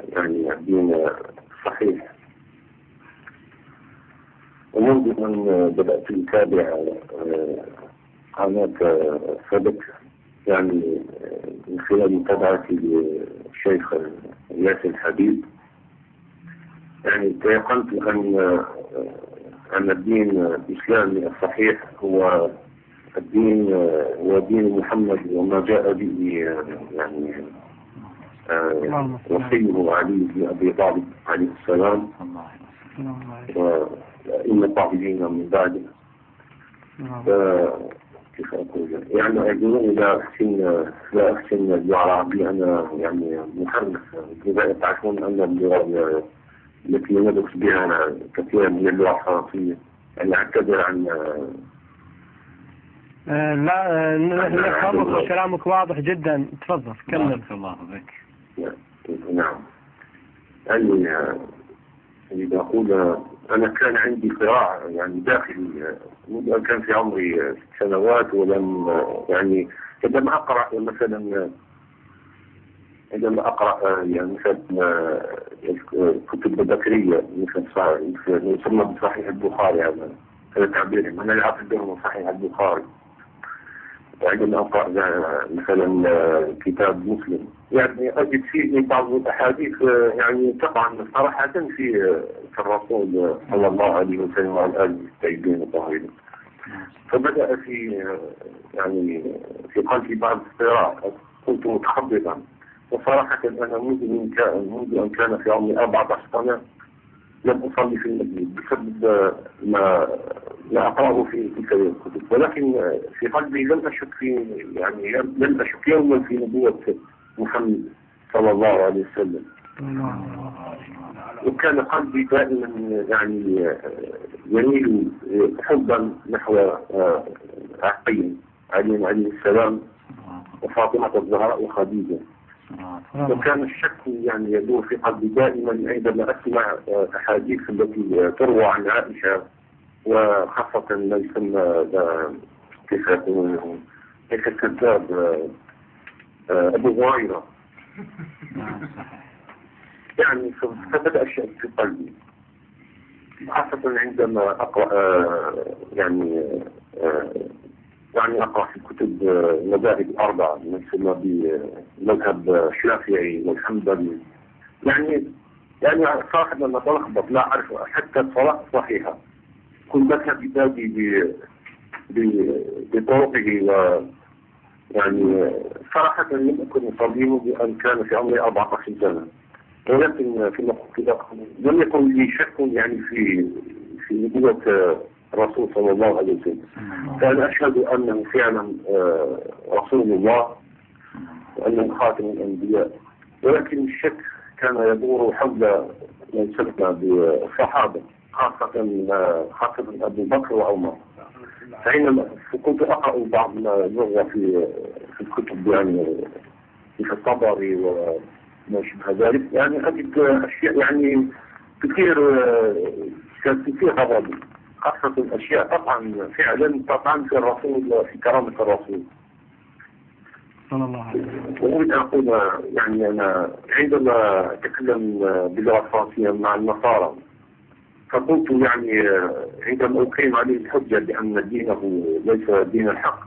يعني الدين الصحيح. ومنذ أن بدأت أتابع قناة فدك يعني من خلال متابعتي للشيخ ياسر الحبيب يعني تيقنت أن الدين الإسلامي الصحيح هو الدين ودين محمد وما جاء به يعني وصيه علي بن أبي طالب عليه السلام وإن الطاغين من بعده. كيف أقول يعني أقول لا أحسن اللغة العربية. أنا يعني محرف كذا تعرفون أن اللغة التي ندرس بها كثيرا من اللغة الفرنسية يعني أعتذر عن لا نفهمك وكلامك واضح جدا. تفضل كمل. الله بك. نعم يعني أقول أنا كان عندي صراع يعني داخلي منذ أن كان في عمري 6 سنوات ولم يعني عندما أقرأ مثلا يعني مثلا الكتب البكرية مثل يسمى بصحيح البخاري هذا تعبيرهم أنا لا أعتبره صحيح البخاري. وعندما أقرأ مثلا كتاب مسلم يعني أجد فيه بعض الأحاديث يعني طبعا صراحة في الرسول صلى الله عليه وسلم وعلى آله الطيبين الطاهرين. فبدأ في قلبي بعض الصراع. كنت متخبطا وصراحة أنا منذ أن كان في عمري 14 سنة لم أصلي في المسجد بسبب ما أقرأه في تلك الكتب. ولكن في قلبي لم أشك يوما في نبوة محمد صلى الله عليه وسلم. وكان قلبي دائما يعني يميل حبا نحو عقيل عليه السلام وفاطمة الزهراء وخديجة. وكان الشك يعني يدور في قلبي دائما عندما أسمع أحاديث التي تروى عن عائشة وخاصة ما يسمى كيف يقولون هيك الكذاب أبو هريرة يعني فبدأ الشك في قلبي خاصة عندما أقرأ يعني أقرأ في كتب المذاهب الأربعة مثل بمذهب الشافعي والحنبلي يعني صراحة لما تلخبط لا أعرف حتى الصلاة صحيحة. كل مذهب يبادي بطرقه يعني صراحة لم أكن أصليه بأن كان في عمري 14 سنة. ولكن لم يكن لي شك يعني في نبوة الرسول صلى الله عليه وسلم. فأنا أشهد أنه فعلا رسول الله وأنه خاتم الأنبياء. ولكن الشك كان يدور حول ما يسمى بالصحابة خاصة أبو بكر وعمر. فحينما كنت أقرأ بعض ما يروى في الكتب يعني في الطبري وما شبه ذلك يعني أجد أشياء يعني كثير غضب خاصة الأشياء طبعا فعلا طبعا في الرسول في كرامة الرسول صلى الله عليه وسلم. وأريد أن أقول يعني أنا عندما أتكلم باللغة الفرنسية مع النصارى فكنت يعني عندما أقيم عليه الحجة بأن دينه ليس دين الحق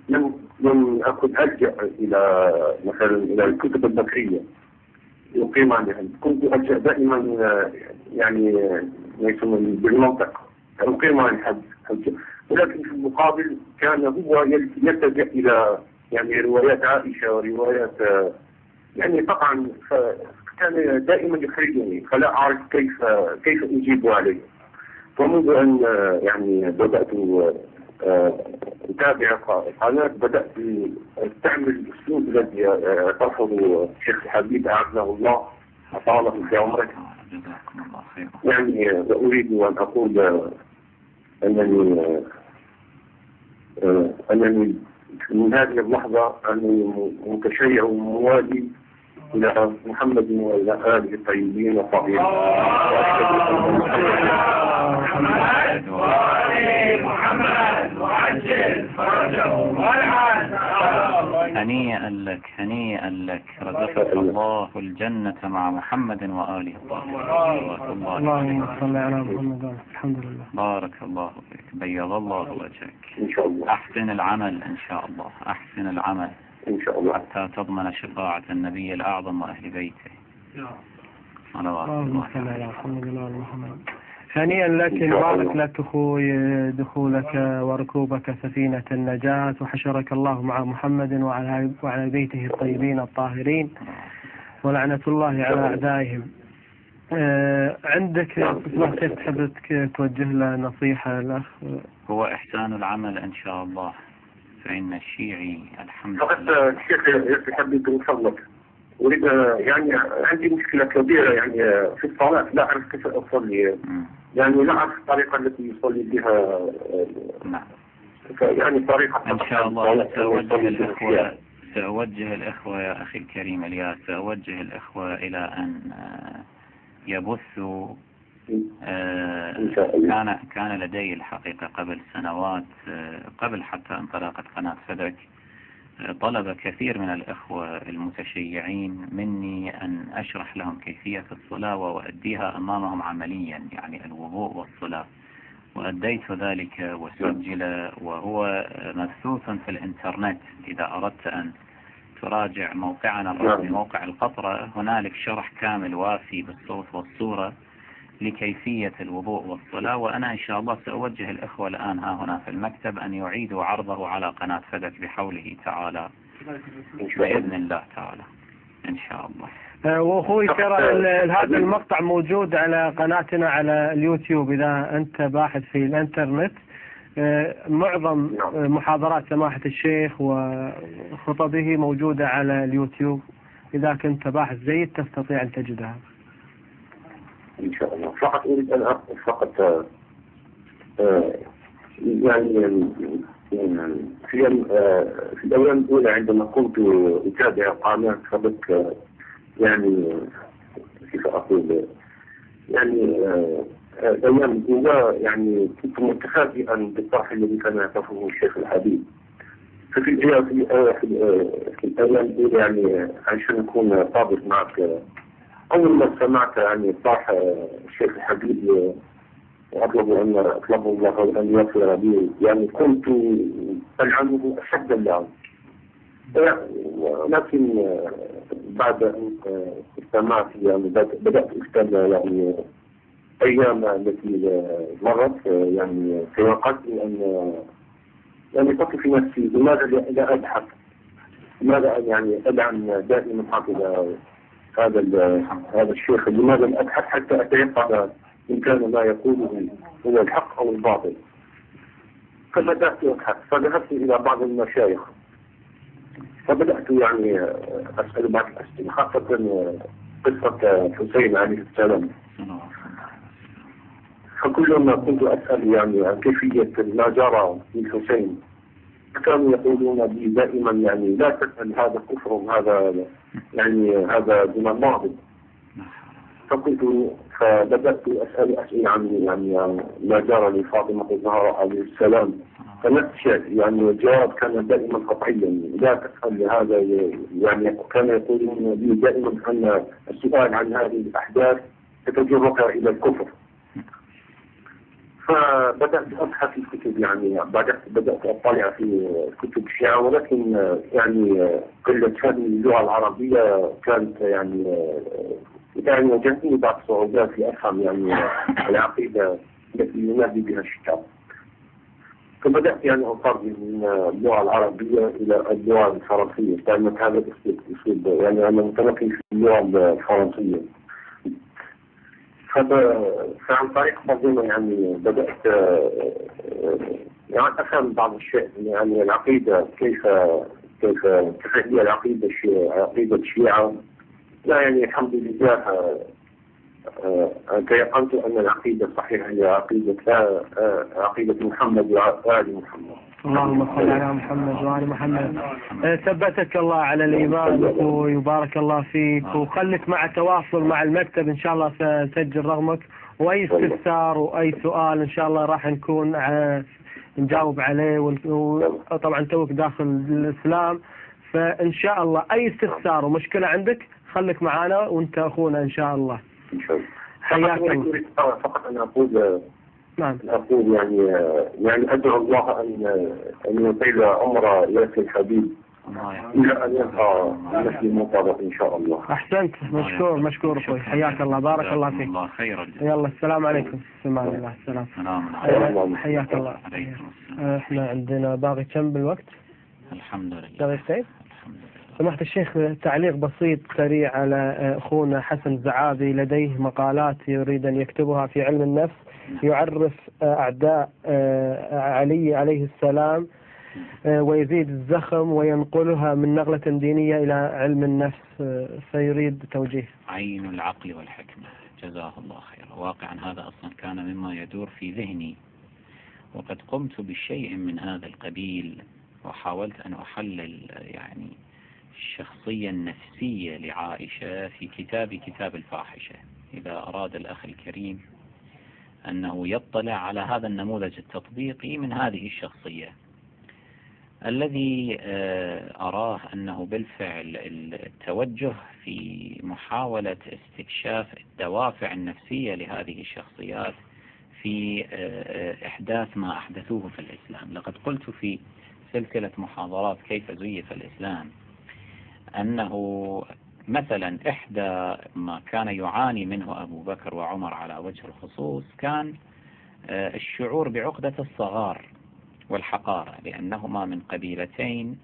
لم أكن ألجأ إلى مثلا إلى الكتب البكرية يقيم عليها. كنت ألجأ دائما يعني يسمى بالمنطق يقيم على الحجة. ولكن في المقابل كان هو يلتجأ إلى يعني روايات عائشة وروايات يعني طبعا كان دائما يخرجني فلا أعرف كيف أجيب عليه. فمنذ أن يعني بدأت أتابع قناة بدأت أستعمل الأسلوب الذي طرحه الشيخ الحبيب أعزه الله أطاله في عمره. يعني أريد أن أقول أنني من هذه اللحظة أنني متشيع وموالي إلى محمد وإلى آله الطيبين الطاهرين. هنيئا لك رزقك الله الجنة مع محمد وآله الطاهرين. اللهم صل على محمد. الحمد لله. بارك الله فيك، بيض الله وجهك إن شاء الله. أحسن العمل إن شاء الله، أحسن العمل إن شاء الله حتى تضمن شفاعة النبي الأعظم وأهل بيته. اللهم صل على محمد وآل محمد. هنيئا لك، مبارك لك أخوي دخولك وركوبك سفينة النجاة، وحشرك الله مع محمد وعلى بيته الطيبين الطاهرين، ولعنة الله على أعدائهم. عندك أصبح كيف تحب توجه له نصيحة الأخ؟ هو إحسان العمل إن شاء الله، فإن الشيعي الحمد لله. فقط الشيخ يحب من فضلك، أريد يعني عندي مشكلة كبيرة يعني في الصلاة، لا أعرف كيف أصلي، يعني لا أعرف الطريقة التي يصلي بها. نعم. يعني طريقة إن شاء الله سأوجه الإخوة يا أخي الكريم الياس، سأوجه الإخوة إلى أن يبثوا. كان لدي الحقيقة قبل سنوات، قبل حتى انطلاقة قناة فدك، طلب كثير من الإخوة المتشيعين مني أن أشرح لهم كيفية الصلاة وأؤديها أمامهم عمليا، يعني الوضوء والصلاة، وأديت ذلك وسجل وهو مبثوث في الإنترنت. إذا أردت أن تراجع موقعنا الرسمي موقع القطرة، هنالك شرح كامل وافي بالصوت والصورة لكيفية الوضوء والصلاة. وأنا إن شاء الله سأوجه الإخوة الآن هنا في المكتب أن يعيدوا عرضه على قناة فدك بحوله تعالى بإذن الله تعالى إن شاء الله. وأخوي ترى هذا المقطع موجود على قناتنا على اليوتيوب، إذا أنت باحث في الإنترنت معظم محاضرات سماحة الشيخ وخطبه موجودة على اليوتيوب، إذا كنت باحث جيد تستطيع أن تجدها إن شاء الله. فقط أريد أن أقول فقط يعني في الأيام الأولى عندما كنت أتابع قناة فدك، يعني كيف أقول يعني الأيام الأولى يعني كنت متفاجئا بالطرح الذي كان يعرفه الشيخ الحبيب. ففي الأيام الأولى يعني عشان أكون صادق معك، أول ما سمعت يعني طرح الشيخ الحبيب وأطلب الله أن يغفر لي، يعني كنت ألعنه أشد اللعن. لكن بعد أن استمعت يعني بدأت أستمع يعني أيام التي مرت، يعني توقعت أن يعني قلت في نفسي لماذا لا أبحث، لماذا يعني أدعم دائما هذا الشيخ، لماذا لا أبحث حتى أتيقن إن كان ما يقوله هو الحق أو الباطل. فبدأت أبحث، فذهبت إلى بعض المشايخ، فبدأت يعني أسأل بعض الأسئلة، خاصة قصة حسين عليه السلام. فكلما كنت أسأل يعني عن كيفية ما جرى للحسين، كانوا يقولون لي دائما يعني لا تسأل، هذا كفر، هذا يعني هذا من الماضي. فبدأت أسأل أسئلة عن ما جرى لفاطمة الزهراء عليه السلام، فنفس الشيء يعني الجواب كان دائما قطعيا، لا تسأل هذا. يعني كان يقولون لي دائما أن السؤال عن هذه الأحداث ستجرك إلى الكفر. فبدأت أبحث في الكتب، يعني بدأت أطلع في كتب الشيعة، ولكن يعني قلة فهمي اللغة العربية كانت يعني وجدتني بعض الصعوبات في أفهم يعني العقيدة التي ينادي بها الشيعة. فبدأت يعني أترجم من اللغة العربية إلى اللغة الفرنسية، كانت هذا الأسلوب يعني أنا متمكن في اللغة الفرنسية. فعن طريق منظومة يعني بدأت يعني أفهم بعض الشيء، يعني العقيدة كيف هي العقيدة الشيعة. لا يعني الحمد لله تيقنت أن العقيدة الصحيحة هي عقيدة محمد وآل محمد. اللهم صل على محمد وآل محمد. ثبتك الله على الإيمان أخوي وبارك الله فيك، وخلك مع تواصل مع المكتب إن شاء الله سنسجل رقمك، وأي استفسار وأي سؤال إن شاء الله راح نكون نجاوب عليه. وطبعا توك داخل الإسلام، فإن شاء الله أي استفسار ومشكلة عندك خليك معنا وأنت أخونا إن شاء الله. إن شاء الله. حياك الله. فقط أنا أقول نعم. أقول يعني أدعو الله أن يطيل عمر ياسر الحبيب إلى أن يلقى مثل مطابق إن شاء الله. أحسنت، مشكور أخوي، حياك الله، بارك الله فيك. يلا السلام عليكم. سلام الله. السلام. حياك الله. احنا عندنا باقي كم بالوقت؟ الحمد لله. دقيقتين. سمحت الشيخ، تعليق بسيط سريع على أخونا حسن زعابي، لديه مقالات يريد أن يكتبها في علم النفس، يعرف أعداء علي عليه السلام ويزيد الزخم وينقلها من نقلة دينية إلى علم النفس، فيريد توجيه. عين العقل والحكمة، جزاه الله خيرا. واقعا هذا أصلا كان مما يدور في ذهني، وقد قمت بشيء من هذا القبيل، وحاولت أن أحلل يعني الشخصية النفسية لعائشة في كتاب الفاحشة. إذا أراد الأخ الكريم أنه يطلع على هذا النموذج التطبيقي من هذه الشخصية، الذي أراه أنه بالفعل التوجه في محاولة استكشاف الدوافع النفسية لهذه الشخصيات في إحداث ما أحدثوه في الإسلام. لقد قلت في سلسلة محاضرات كيف زيف الإسلام أنه مثلا إحدى ما كان يعاني منه أبو بكر وعمر على وجه الخصوص كان الشعور بعقدة الصغار والحقارة، لأنهما من قبيلتين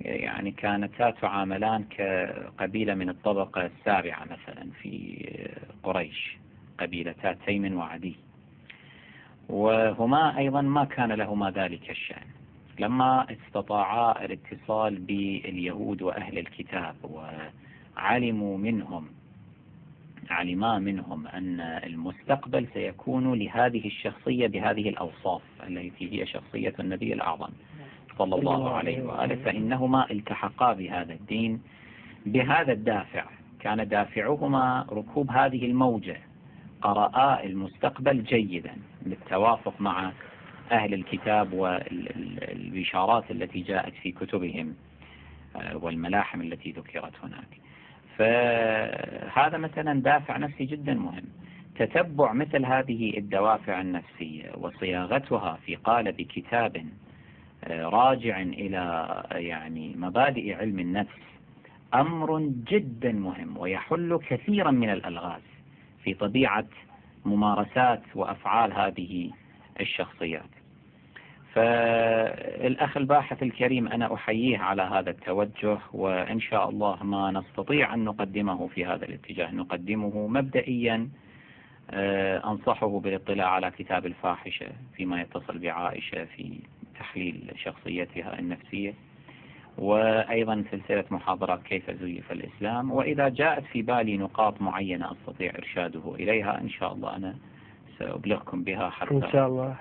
يعني كانتا تعاملان كقبيلة من الطبقة السابعة مثلا في قريش، قبيلتا تيم وعدي، وهما أيضا ما كان لهما ذلك الشأن. لما استطاعا الاتصال باليهود وأهل الكتاب علما منهم أن المستقبل سيكون لهذه الشخصية بهذه الأوصاف التي هي شخصية النبي الأعظم صلى الله عليه وآله، فإنهما التحقا بهذا الدين بهذا الدافع. كان دافعهما ركوب هذه الموجة، قرأا المستقبل جيدا بالتوافق مع أهل الكتاب والبشارات التي جاءت في كتبهم والملاحم التي ذكرت هناك. فهذا مثلا دافع نفسي جدا مهم. تتبع مثل هذه الدوافع النفسية وصياغتها في قالب كتاب راجع إلى يعني مبادئ علم النفس أمر جدا مهم، ويحل كثيرا من الألغاز في طبيعة ممارسات وأفعال هذه الشخصيات. فالأخ الباحث الكريم أنا أحييه على هذا التوجه، وإن شاء الله ما نستطيع أن نقدمه في هذا الاتجاه نقدمه مبدئيا. أنصحه بالاطلاع على كتاب الفاحشة فيما يتصل بعائشة في تحليل شخصيتها النفسية، وأيضا سلسلة محاضرات كيف زيف الإسلام. وإذا جاءت في بالي نقاط معينة أستطيع إرشاده إليها إن شاء الله أنا سأبلغكم بها حتى إن شاء الله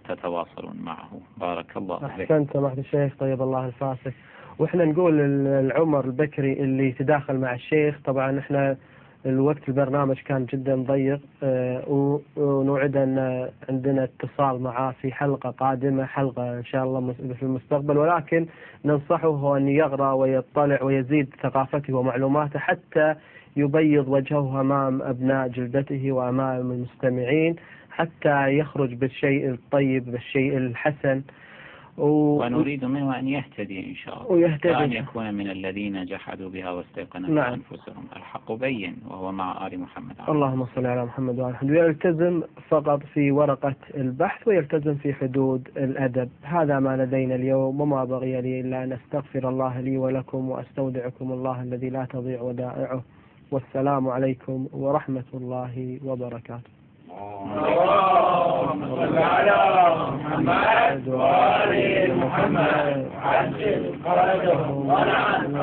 تتواصلون معه. بارك الله فيك. أحسنت سماحة الشيخ، طيب الله الفاسك. وإحنا نقول العمر البكري اللي تداخل مع الشيخ، طبعا إحنا الوقت البرنامج كان جدا ضيق، ونوعد أن عندنا اتصال معاه في حلقة قادمة، حلقة إن شاء الله في المستقبل، ولكن ننصحه أن يقرأ ويطلع ويزيد ثقافته ومعلوماته حتى يبيض وجهه أمام أبناء جلدته وأمام المستمعين، حتى يخرج بالشيء الطيب بالشيء الحسن. ونريد منه أن يهتدي إن شاء الله، وأن يكون من الذين جحدوا بها واستيقنتها أنفسهم. الحق بين وهو مع آل محمد. اللهم صل على محمد وآل محمد. ويلتزم فقط في ورقة البحث ويلتزم في حدود الأدب. هذا ما لدينا اليوم، وما بقي لي إلا أن أستغفر الله لي ولكم، وأستودعكم الله الذي لا تضيع ودائعه. والسلام عليكم ورحمة الله وبركاته. اللهم صل على محمد وآل محمد عجل فرجهم ولعن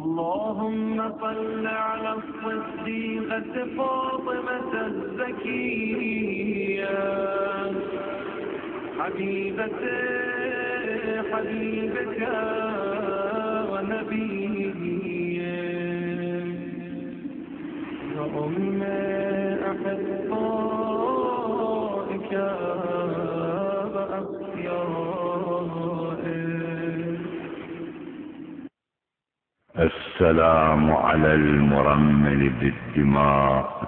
اللهم صل على الصديقة فاطمة الزكية حبيبة حبيبك ونبيك وأم أحبائك وأصفيائك. السلام على المرمل بالدماء.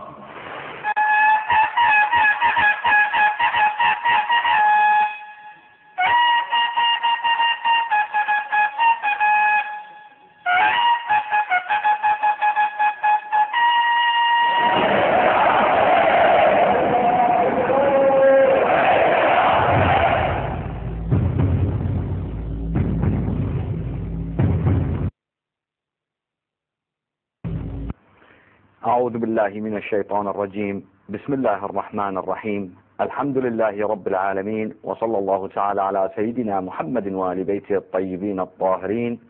أعوذ بالله من الشيطان الرجيم. بسم الله الرحمن الرحيم. الحمد لله رب العالمين، وصلى الله تعالى على سيدنا محمد وآل بيته الطيبين الطاهرين،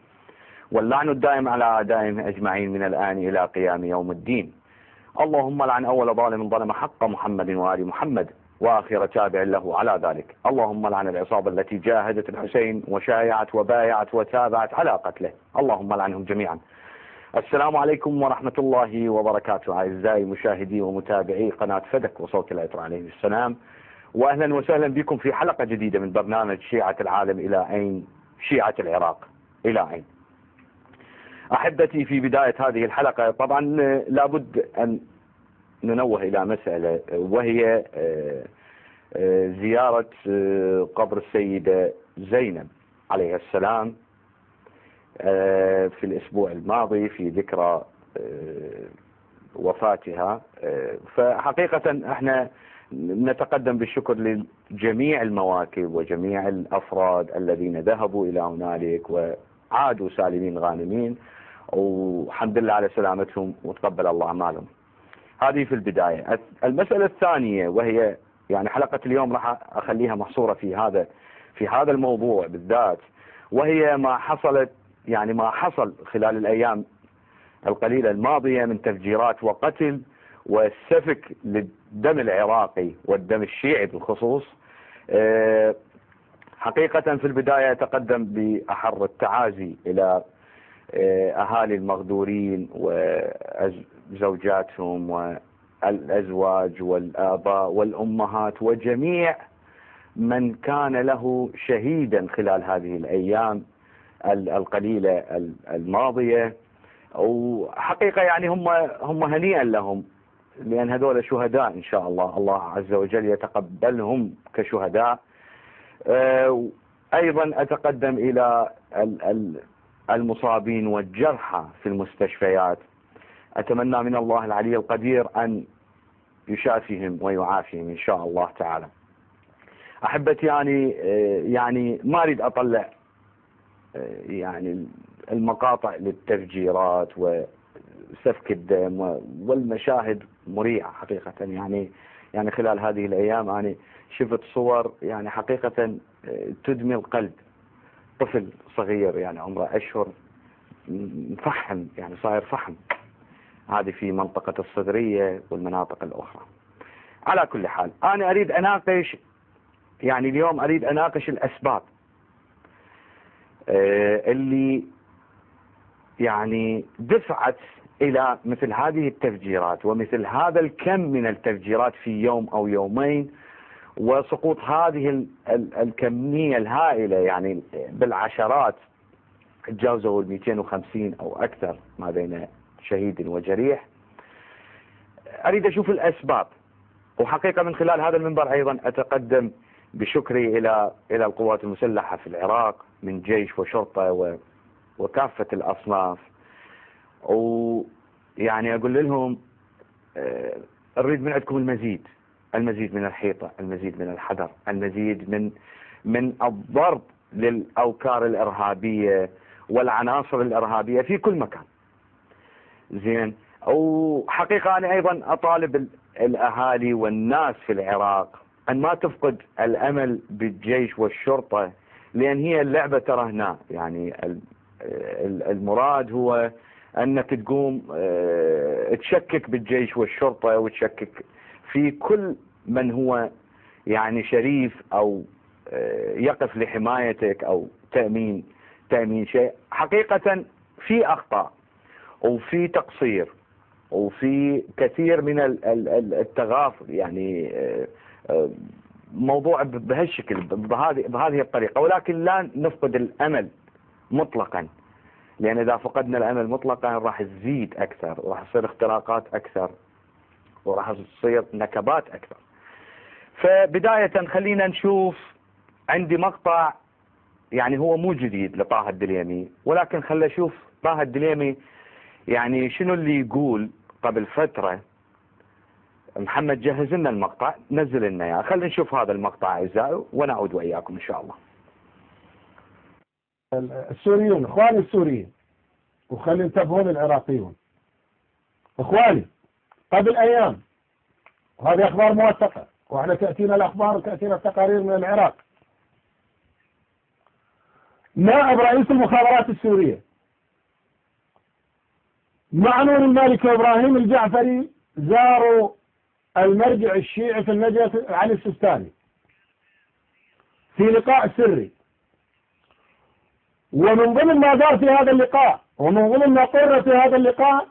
واللعن الدائم على أعدائهم أجمعين من الآن إلى قيام يوم الدين. اللهم لعن أول ظالم ظلم حق محمد وآل محمد وآخر تابع له على ذلك. اللهم لعن العصابة التي جاهدت الحسين وشايعت وبايعت وتابعت على قتله. اللهم لعنهم جميعا. السلام عليكم ورحمة الله وبركاته أعزائي مشاهدي ومتابعي قناة فدك وصوت العطر عليه السلام، وأهلا وسهلا بكم في حلقة جديدة من برنامج شيعة العالم إلى أين؟ شيعة العراق إلى أين؟ أحبتي، في بداية هذه الحلقة طبعا لابد أن ننوه إلى مسألة، وهي زيارة قبر السيدة زينب عليه السلام في الأسبوع الماضي في ذكرى وفاتها. فحقيقة احنا نتقدم بالشكر لجميع المواكب وجميع الأفراد الذين ذهبوا إلى هنالك وعادوا سالمين غانمين، والحمد لله على سلامتهم وتقبل الله أعمالهم. هذه في البداية. المسألة الثانية، وهي يعني حلقة اليوم راح أخليها محصورة في هذا الموضوع بالذات، وهي ما حصل خلال الأيام القليلة الماضية من تفجيرات وقتل والسفك للدم العراقي والدم الشيعي بالخصوص. حقيقة في البداية أتقدم بأحر التعازي إلى أهالي المغدورين وزوجاتهم والأزواج والآباء والأمهات وجميع من كان له شهيدا خلال هذه الأيام القليلة الماضية. وحقيقة يعني هم هنيئا لهم، لأن هذول شهداء إن شاء الله، الله عز وجل يتقبلهم كشهداء. أيضا أتقدم إلى المصابين والجرحى في المستشفيات. أتمنى من الله العلي القدير أن يشافيهم ويعافيهم إن شاء الله تعالى. أحبتي، يعني ما أريد أطلع يعني المقاطع للتفجيرات وسفك الدم والمشاهد مريعة حقيقة. يعني خلال هذه الأيام أنا شفت صور يعني حقيقة تدمي القلب. طفل صغير يعني عمره أشهر مفحم، يعني صاير فحم، هذه في منطقة الصدرية والمناطق الأخرى. على كل حال أنا أريد أناقش، يعني اليوم أريد أناقش الأسباب اللي يعني دفعت إلى مثل هذه التفجيرات ومثل هذا الكم من التفجيرات في يوم أو يومين، وسقوط هذه الكمية الهائلة، يعني بالعشرات تجاوزوا 250 أو أكثر ما بين شهيد وجريح. أريد أشوف الأسباب، وحقيقة من خلال هذا المنبر أيضا أتقدم بشكري إلى القوات المسلحة في العراق من جيش وشرطة وكافة الأصناف، ويعني أقول لهم أريد من عندكم المزيد من الحيطة، المزيد من الحذر، المزيد من الضرب للأوكار الإرهابية والعناصر الإرهابية في كل مكان. زين. وحقيقة أنا أيضا أطالب الأهالي والناس في العراق أن ما تفقد الأمل بالجيش والشرطة، لأن هي اللعبة ترى هنا، يعني المراد هو أنك تقوم تشكك بالجيش والشرطة وتشكك في كل من هو يعني شريف أو يقف لحمايتك أو تأمين شيء. حقيقة في أخطاء وفي تقصير وفي كثير من التغافل، يعني موضوع بهالشكل بهذه الطريقة، ولكن لا نفقد الأمل مطلقا، لأن إذا فقدنا الأمل مطلقا راح تزيد أكثر وراح تصير اختراقات أكثر وراح تصير نكبات أكثر. فبداية خلينا نشوف، عندي مقطع يعني هو مو جديد لطه الدليمي، ولكن خلينا نشوف طه الدليمي يعني شنو اللي يقول قبل فترة. محمد جهز لنا المقطع، نزل لنا اياه، خلينا نشوف هذا المقطع اعزائي ونعود واياكم ان شاء الله. السوريون اخواني السوريين، وخلي ينتبهون العراقيون. اخواني قبل ايام، وهذه اخبار موثقة، واحنا تأتينا الاخبار وتأتينا التقارير من العراق، نائب رئيس المخابرات السورية مع نور المالكي وابراهيم الجعفري زاروا المرجع الشيعي في النجف علي السيستاني في لقاء سري، ومن ضمن ما دار في هذا اللقاء ومن ضمن ما قرر في هذا اللقاء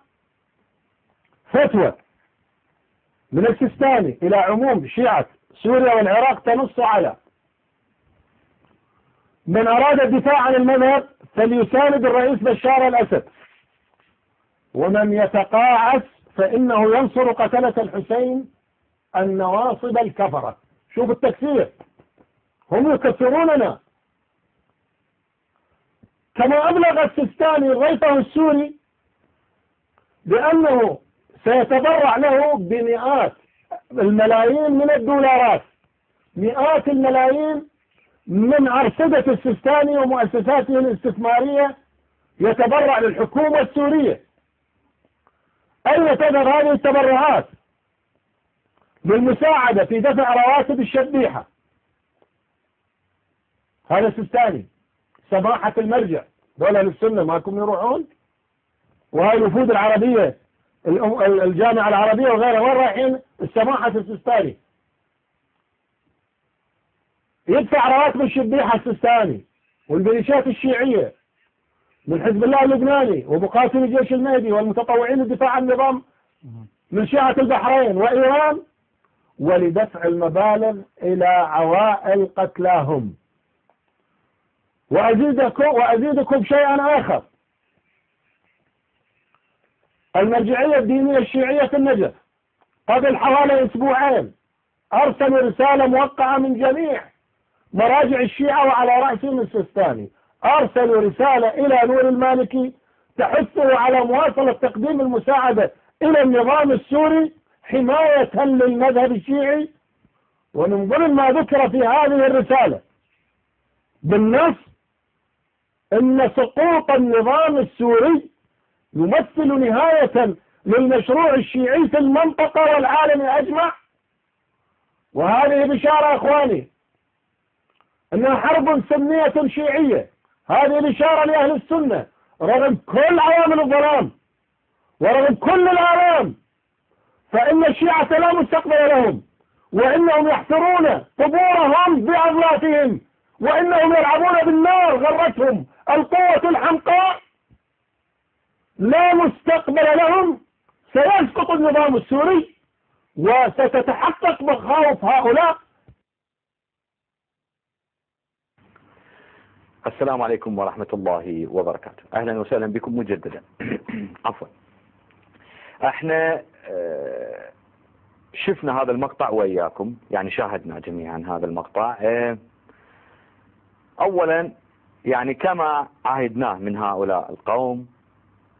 فتوى من السيستاني إلى عموم شيعة سوريا والعراق تنص على من أراد الدفاع عن المذهب فليساند الرئيس بشار الأسد، ومن يتقاعس فإنه ينصر قتلة الحسين النواصب الكفرة. شوف التكفير، هم يكفروننا. كما أبلغ السيستاني رئيسه السوري بأنه سيتبرع له بمئات الملايين من الدولارات، مئات الملايين من أرصدة السيستاني ومؤسساته الاستثمارية، يتبرع للحكومة السورية. أين تذهب هذه التبرعات؟ للمساعدة في دفع رواتب الشبيحة. هذا السيستاني، سماحة المرجع، دولة للسنة ماكم يروحون، وهاي الوفود العربية الجامعة العربية وغيرها وين رايحين؟ السماحة السيستاني يدفع رواتب الشبيحة السيستاني والميليشيات الشيعية من حزب الله اللبناني ومقاتلي الجيش المهدي والمتطوعين للدفاع عن النظام من شيعة البحرين وإيران، ولدفع المبالغ إلى عوائل قتلاهم. وأزيدكم شيئا آخر، المرجعية الدينية الشيعية في النجف قبل حوالي أسبوعين أرسلوا رسالة موقعة من جميع مراجع الشيعة وعلى رأسهم السيستاني، أرسلوا رسالة إلى نور المالكي تحثه على مواصلة تقديم المساعدة إلى النظام السوري حماية للمذهب الشيعي. ومن ضمن ما ذكر في هذه الرسالة بالنص أن سقوط النظام السوري يمثل نهاية للمشروع الشيعي في المنطقة والعالم أجمع. وهذه بشارة أخواني أنها حرب سنية شيعية، هذه بشارة لأهل السنة رغم كل عوامل الظلام ورغم كل الآلام، فإن الشيعة لا مستقبل لهم، وإنهم يحفرون قبورهم بأضلافهم، وإنهم يلعبون بالنار غرتهم القوة الحمقاء، لا مستقبل لهم. سيسقط النظام السوري وستتحقق مخاوف هؤلاء. السلام عليكم ورحمة الله وبركاته، أهلا وسهلا بكم مجددا. عفوا، احنا شفنا هذا المقطع وإياكم، يعني شاهدنا جميعا هذا المقطع. أولا يعني كما عهدناه من هؤلاء القوم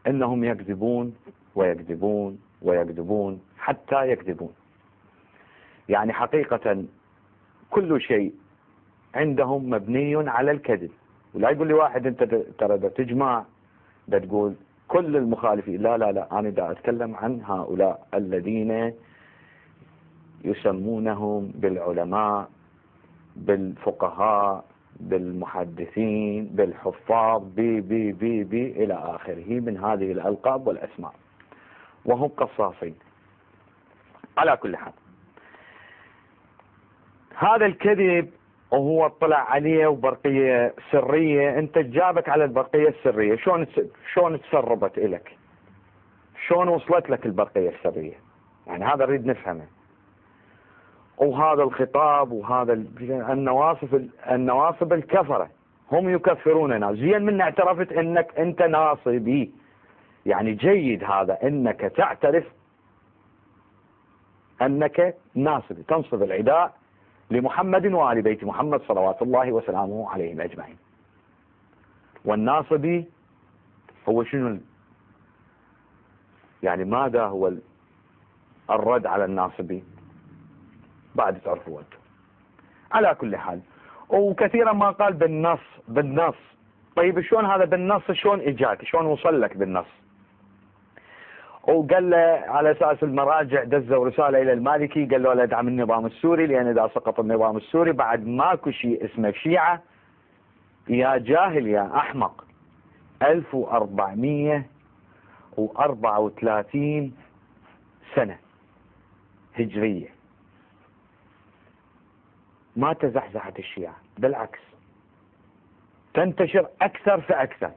إنهم يكذبون ويكذبون ويكذبون حتى يكذبون. يعني حقيقة كل شيء عندهم مبني على الكذب. ولا يقول لي واحد انت ترى تجمع تقول كل المخالفين، لا لا لا، انا دا اتكلم عن هؤلاء الذين يسمونهم بالعلماء بالفقهاء بالمحدثين بالحفاظ بي إلى آخره من هذه الألقاب والأسماء، وهم قصاصين. على كل حال هذا الكذب وهو اطلع عليه وبرقية سرية، انت جابك على البرقية السرية، شلون تسربت إلك؟ شلون وصلت لك البرقية السرية؟ يعني هذا نريد نفهمه. وهذا الخطاب وهذا النواصب الكفرة هم يكفروننا. زين من اعترفت انك انت ناصبي، يعني جيد هذا انك تعترف انك ناصبي، تنصب العداء لمحمد وآل بيت محمد صلوات الله وسلامه عليهم أجمعين. والناصبي هو شنو؟ يعني ماذا هو الرد على الناصبي؟ بعد تعرفوا أنتم. على كل حال وكثيرا ما قال بالنص. طيب شلون هذا بالنص؟ شلون اجاك؟ شلون وصل لك بالنص؟ وقال له على اساس المراجع دزوا رساله الى المالكي، قال له لا ادعم النظام السوري لان اذا سقط النظام السوري بعد ماكو شيء اسمه شيعه. يا جاهل يا احمق، 1434 سنه هجريه ما تزحزحت الشيعة، بالعكس تنتشر أكثر فأكثر.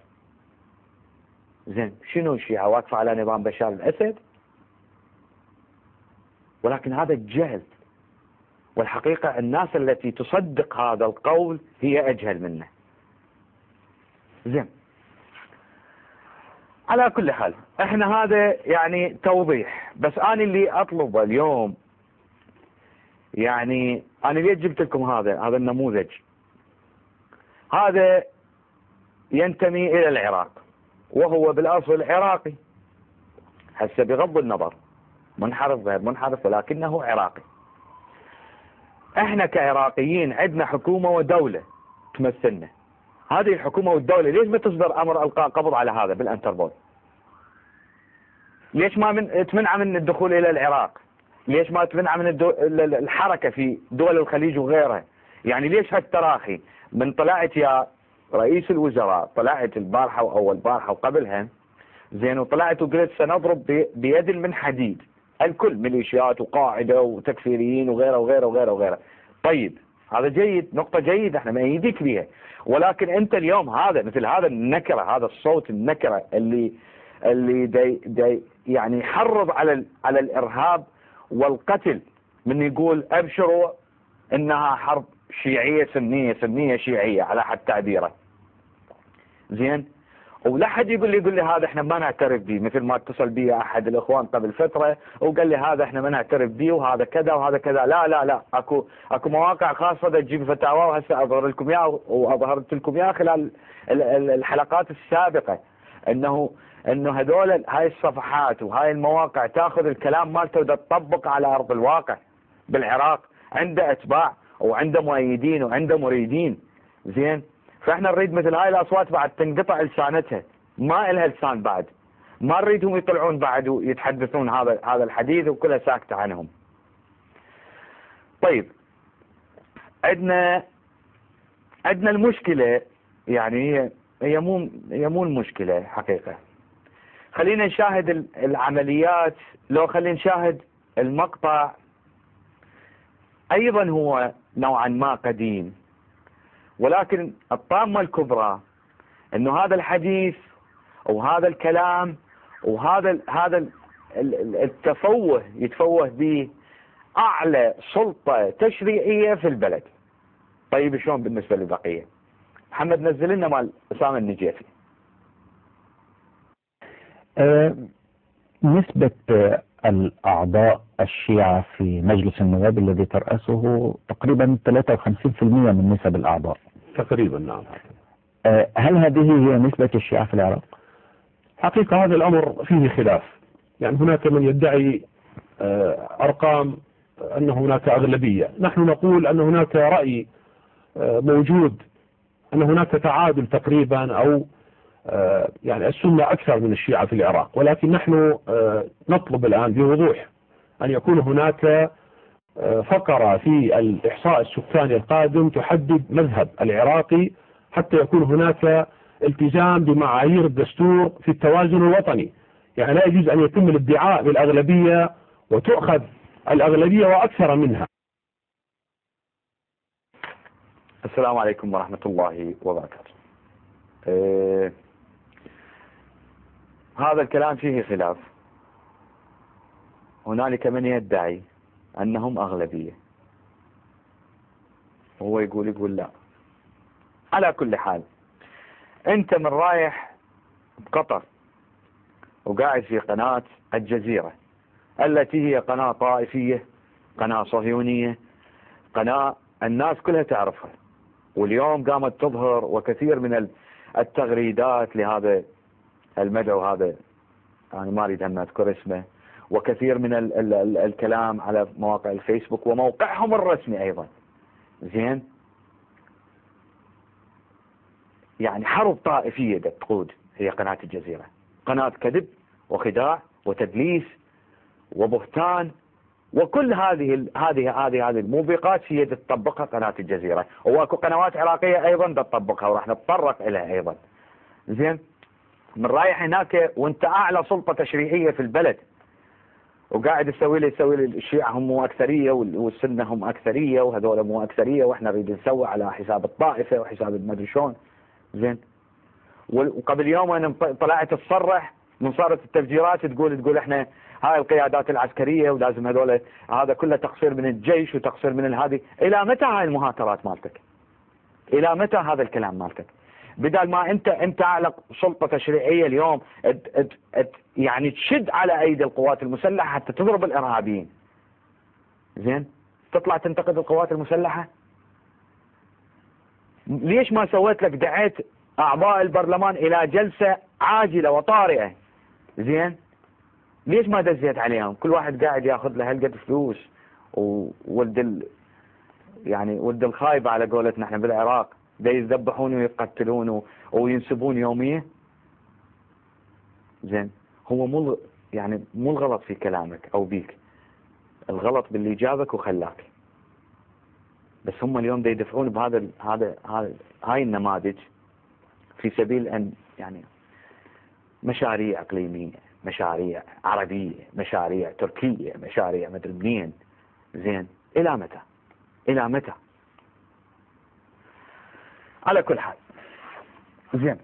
زين شنو الشيعة واقفة على نظام بشار الأسد؟ ولكن هذا الجهل، والحقيقة الناس التي تصدق هذا القول هي أجهل منه. زين على كل حال احنا هذا يعني توضيح، بس أنا اللي أطلبه اليوم يعني أنا ليه جبت لكم هذا النموذج؟ هذا ينتمي إلى العراق وهو بالأصل عراقي، هسه بغض النظر منحرف غير منحرف ولكنه عراقي. احنا كعراقيين عندنا حكومة ودولة تمثلنا. هذه الحكومة والدولة ليش ما تصدر أمر إلقاء قبض على هذا بالانتربول؟ ليش ما تمنع من الدخول إلى العراق؟ ليش ما تمنع من الحركة في دول الخليج وغيرها؟ يعني ليش هالتراخي؟ من طلعت يا رئيس الوزراء، طلعت البارحة وأول بارحة وقبلها زين، وطلعت وقلت سنضرب بيد من حديد الكل، ميليشيات وقاعدة وتكفيريين وغيره وغيره وغيره وغيره. طيب هذا جيد، نقطة جيدة احنا ما يديك بيها، ولكن انت اليوم هذا مثل هذا النكرة، هذا الصوت النكرة اللي دي يعني يحرض على الإرهاب والقتل، من يقول ابشروا انها حرب شيعية سنية شيعية على حد تعبيره. زين ولا حد يقول لي هذا احنا ما نعترف به، مثل ما اتصل بي احد الاخوان قبل فترة وقال لي هذا احنا ما نعترف به وهذا كذا وهذا كذا. لا اكو مواقع خاصة تجيب فتاوى، وهسه اظهر لكم اياه واظهرت لكم اياه خلال الحلقات السابقة، انه هذول هاي الصفحات وهاي المواقع تاخذ الكلام مالته وتطبق على ارض الواقع بالعراق، عنده اتباع وعنده مؤيدين وعنده مريدين. زين فاحنا نريد مثل هاي الاصوات بعد تنقطع لسانتها، ما إلها لسان بعد، ما نريدهم يطلعون بعد ويتحدثون هذا الحديث وكلها ساكتة عنهم. طيب عندنا المشكلة، يعني هي مو المشكلة حقيقة. خلينا نشاهد العمليات، لو خلينا نشاهد المقطع ايضا هو نوعا ما قديم، ولكن الطامة الكبرى انه هذا الحديث وهذا الكلام وهذا التفوه يتفوه به اعلى سلطة تشريعية في البلد. طيب شلون بالنسبة للبقية؟ محمد نزل لنا مال أسامة النجيفي. نسبة الأعضاء الشيعة في مجلس النواب الذي ترأسه تقريبا 53% من نسب الأعضاء تقريبا. نعم. هل هذه هي نسبة الشيعة في العراق؟ حقيقة هذا الأمر فيه خلاف، يعني هناك من يدعي أرقام أن هناك أغلبية، نحن نقول أن هناك رأي موجود أن هناك تعادل تقريبا، أو يعني السنة أكثر من الشيعة في العراق، ولكن نحن نطلب الآن بوضوح أن يكون هناك فقرة في الإحصاء السكاني القادم تحدد مذهب العراقي حتى يكون هناك التزام بمعايير الدستور في التوازن الوطني. يعني لا يجوز أن يتم الادعاء بالأغلبية وتؤخذ الأغلبية وأكثر منها. السلام عليكم ورحمة الله وبركاته. هذا الكلام فيه خلاف. هنالك من يدعي أنهم أغلبية، وهو يقول لا. على كل حال، أنت من رايح بقطر وقاعد في قناة الجزيرة التي هي قناة طائفية، قناة صهيونية، قناة الناس كلها تعرفها، واليوم قامت تظهر وكثير من التغريدات لهذا المدعو هذا، أنا ما أريد أن أذكر اسمه، وكثير من الكلام على مواقع الفيسبوك وموقعهم الرسمي أيضا. زين، يعني حرب طائفية تقود هي قناة الجزيرة، قناة كذب وخداع وتدليس وبهتان، وكل هذه الموبقات هي تطبقها قناة الجزيرة، واكو قنوات عراقية أيضا تطبقها وراح نتطرق إليها أيضا. زين، من رايح هناك وانت أعلى سلطة تشريعية في البلد وقاعد يسوي لي الشيعة هم مو أكثرية والسنة هم أكثرية وهذول مو أكثرية وإحنا نريد نسوي على حساب الطائفة وحساب المدري شلون. زين، وقبل يوم أنا طلعت تصرح من صارت التفجيرات تقول إحنا هاي القيادات العسكرية ولازم هذول، هذا كله تقصير من الجيش وتقصير من الهادي. إلى متى هاي المهاترات مالتك؟ إلى متى هذا الكلام مالتك؟ بدل ما انت اعلى سلطة تشريعية اليوم يعني تشد على ايدي القوات المسلحة حتى تضرب الارهابيين. زين، تطلع تنتقد القوات المسلحة؟ ليش ما سويت لك دعيت اعضاء البرلمان الى جلسة عاجلة وطارئة؟ زين، ليش ما دزيت عليهم؟ كل واحد قاعد ياخذ له هالقد فلوس وولد يعني ولد الخايبة على قولتنا احنا بالعراق، دا يذبحون ويقتلون وينسبون يومية. زين، هو مو الغلط في كلامك او بيك، الغلط باللي جابك وخلاك. بس هم اليوم دا يدفعون بهذا هاي النماذج في سبيل ان يعني مشاريع اقليمية، مشاريع عربية، مشاريع تركية، مشاريع مدري منين. زين، الى متى؟ الى متى؟ على كل حال، زين،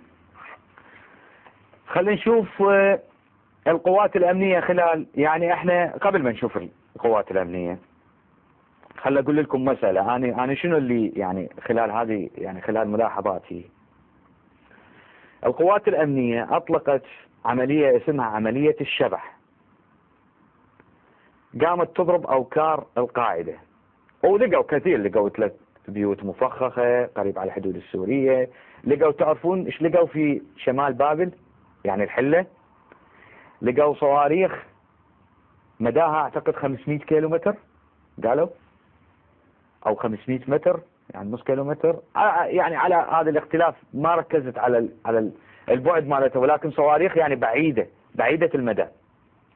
خلينا نشوف القوات الأمنية خلال، يعني احنا قبل ما نشوف القوات الأمنية خلي أقول لكم مسألة. أنا شنو اللي يعني خلال هذه، يعني خلال ملاحظاتي، القوات الأمنية أطلقت عملية اسمها عملية الشبح، قامت تضرب أوكار القاعدة، ولقوا كثير، لقوا 3 بيوت مفخخة قريب على الحدود السورية، لقوا، تعرفون ايش لقوا في شمال بابل يعني الحلة؟ لقوا صواريخ مداها اعتقد 500 كيلومتر، قالوا او 500 متر، يعني نص كيلومتر، يعني على هذا الاختلاف ما ركزت على البعد مالته، ولكن صواريخ يعني بعيدة المدى،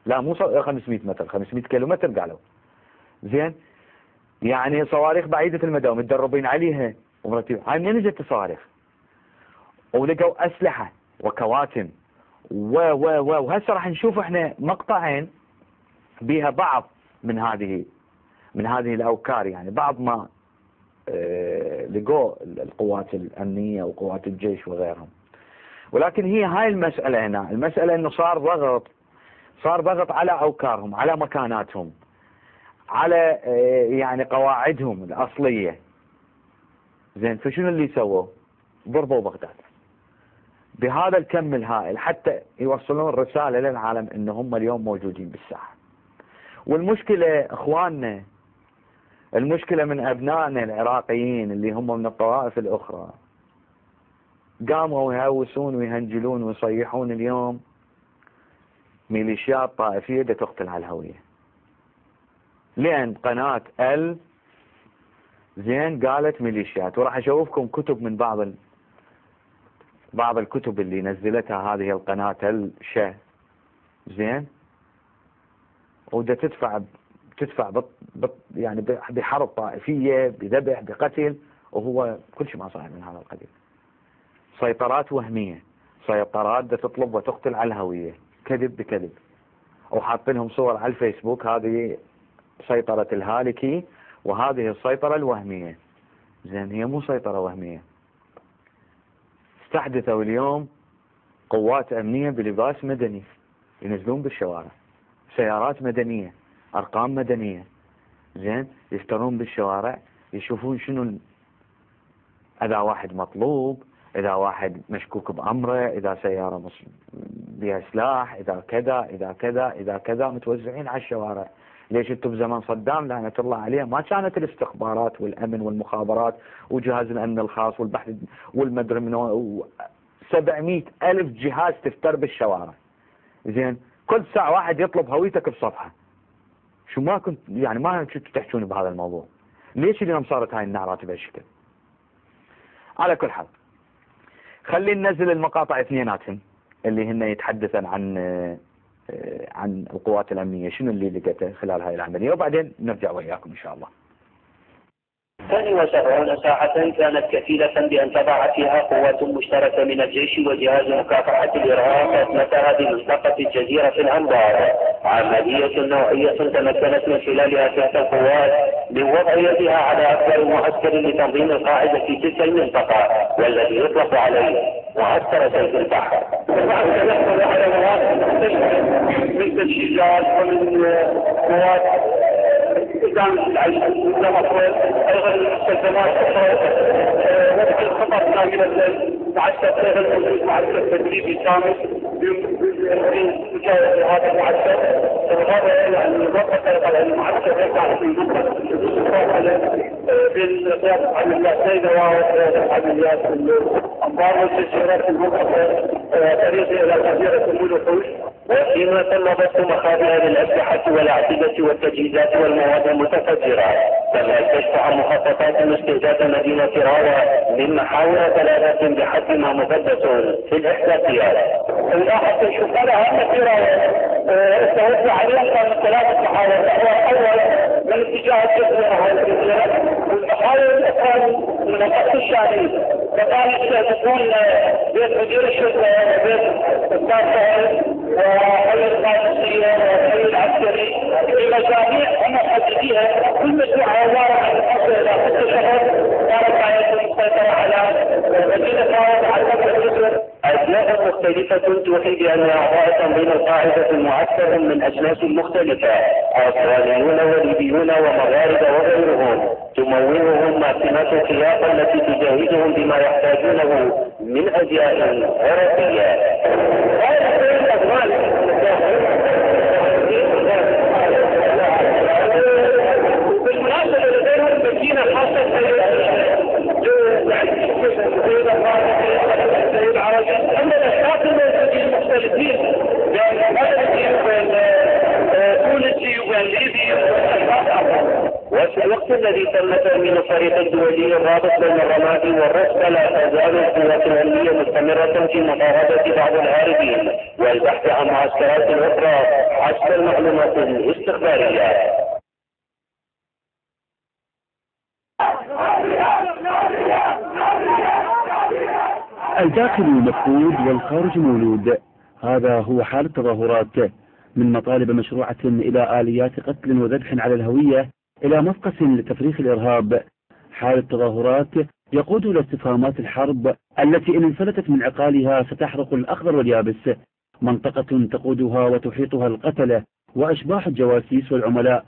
لا مو 500 متر، 500 كيلومتر قالوا. زين، يعني صواريخ بعيدة المدى ومتدربين عليها ومرتبين. هاي منين اجت الصواريخ؟ ولقوا أسلحة وكواتم وهسه راح نشوف احنا مقطعين بها بعض من هذه الأوكار، يعني بعض ما لقوا القوات الأمنية وقوات الجيش وغيرهم. ولكن هي هاي المسألة هنا، المسألة انه صار ضغط على أوكارهم، على مكاناتهم، على يعني قواعدهم الأصلية. زين، فشنو اللي سووا؟ ضربوا بغداد بهذا الكم الهائل حتى يوصلون رسالة للعالم ان هم اليوم موجودين بالساحة. والمشكلة اخواننا، المشكلة من ابنائنا العراقيين اللي هم من الطوائف الاخرى، قاموا يهوسون ويهنجلون ويصيحون اليوم ميليشيات طائفية دا تقتل على الهوية، لأن قناة زين قالت ميليشيات. وراح أشوفكم كتب من بعض الكتب اللي نزلتها هذه القناة زين، ودا تدفع تدفع يعني بحرب طائفية، بذبح، بقتل، وهو كل شيء ما صار من هذا القبيل. سيطرات وهمية، سيطرات تطلب وتقتل على الهوية، كذب بكذب، وحاطين لهم صور على الفيسبوك. هذه سيطرة الهالكي وهذه السيطرة الوهمية. زين، هي مو سيطرة وهمية. استحدثوا اليوم قوات أمنية بلباس مدني ينزلون بالشوارع، سيارات مدنية، أرقام مدنية، زين، يفترون بالشوارع، يشوفون شنو إذا واحد مطلوب، إذا واحد مشكوك بأمره، إذا سيارة بها سلاح، إذا كذا إذا كذا إذا كذا، متوزعين على الشوارع. ليش؟ انتم بزمن صدام لعنة الله عليه ما كانت الاستخبارات والأمن والمخابرات وجهاز الأمن الخاص والبحث والمدري منه 700,000 جهاز تفتر بالشوارع. زين، كل ساعة واحد يطلب هويتك بصفحة. شو ما كنت يعني ما كنتوا تحكون بهذا الموضوع؟ ليش اليوم صارت هاي النعرات بهالشكل؟ على كل حال، خلينا ننزل المقاطع اثنيناتهم اللي هن يتحدثن عن القوات الأمنية، شنو اللي لقيته خلال هاي العملية، وبعدين نرجع وياكم إن شاء الله. 72 ساعة كانت كفيلة بأن تضع فيها قوات مشتركة من الجيش وجهاز مكافحة الإرهاب أثنتها بمنطقة الجزيرة في الأنبار. عملية نوعية تمكنت من خلالها تلك القوات من وضع يدها على أكبر معسكر لتنظيم القاعدة في تلك المنطقة، والذي يطلق عليه معسكر سيف البحر. تدخل على مناطق من تجهيزات ومن قوات إدامة العيش أيضا المستلزمات وضع الخطط كاملة المعسكر، أيضا موجود معسكر تدريبي كامل بمجاوزة هذا المعسكر. وهذا يعني يضبط أيضا المعسكر يقع في منطقة بين قيادة عمليات سيدة وقيادة عمليات الأنبار والجزيرات في المنطقة طريقة إلى جزيرة الوحوش، وفيما طلبته مخابئ للأسلحة والأعتدة والتجهيزات والمواد المتفجرة. تم الكشف عن مخططات استهداف مدينة راوة من محاور ثلاثة بحد ما مقدس في الإحداثيات. الواحد يشوف لها أن في راوة استهدف عليها كان 3 محاور. الأول من اتجاه الجزيرة هذه الجزيرة، والمحاور الأخرى من منطقة الشعبية، فكان يستهدفون بيت مدير الشرطة وبيت الدافع وحي القادسية وحي العسكري بمجاميع محدديها. كل مجموعة عبارة عن 5 إلى 6 شهور كانت عائلة المسيطرة على مدينة راوة على الجزر. أجناس مختلفة توحي بأن أعضاء تنظيم القاعدة المعسكر من أجناس مختلفة، أوستراليون وليبيون ومغاربة وغيرهم، تموههم سمات الخلافة التي تجاهدهم بما يحتاجونه من أزياء عربية. بالمناسبة لديهم مدينة خاصة أن الأشخاص الموجودين المختلفين بين المغربي والتونسي والليبي وفي الوقت الذي تم تأمين الفريق الدولي الرابط بين الرمادي والرصد، لا تزال القوات الأمنية مستمرة في مطاردة بعض الهاربين والبحث عن معسكرات أخرى حسب المعلومات الاستخبارية. الداخل مفقود والخارج مولود. هذا هو حال التظاهرات، من مطالب مشروعة إلى آليات قتل وذبح على الهوية إلى مفقس لتفريخ الإرهاب. حال التظاهرات يقود إلى استفهامات الحرب التي إن انفلتت من عقالها ستحرق الأخضر واليابس، منطقة تقودها وتحيطها القتلة وأشباح الجواسيس والعملاء.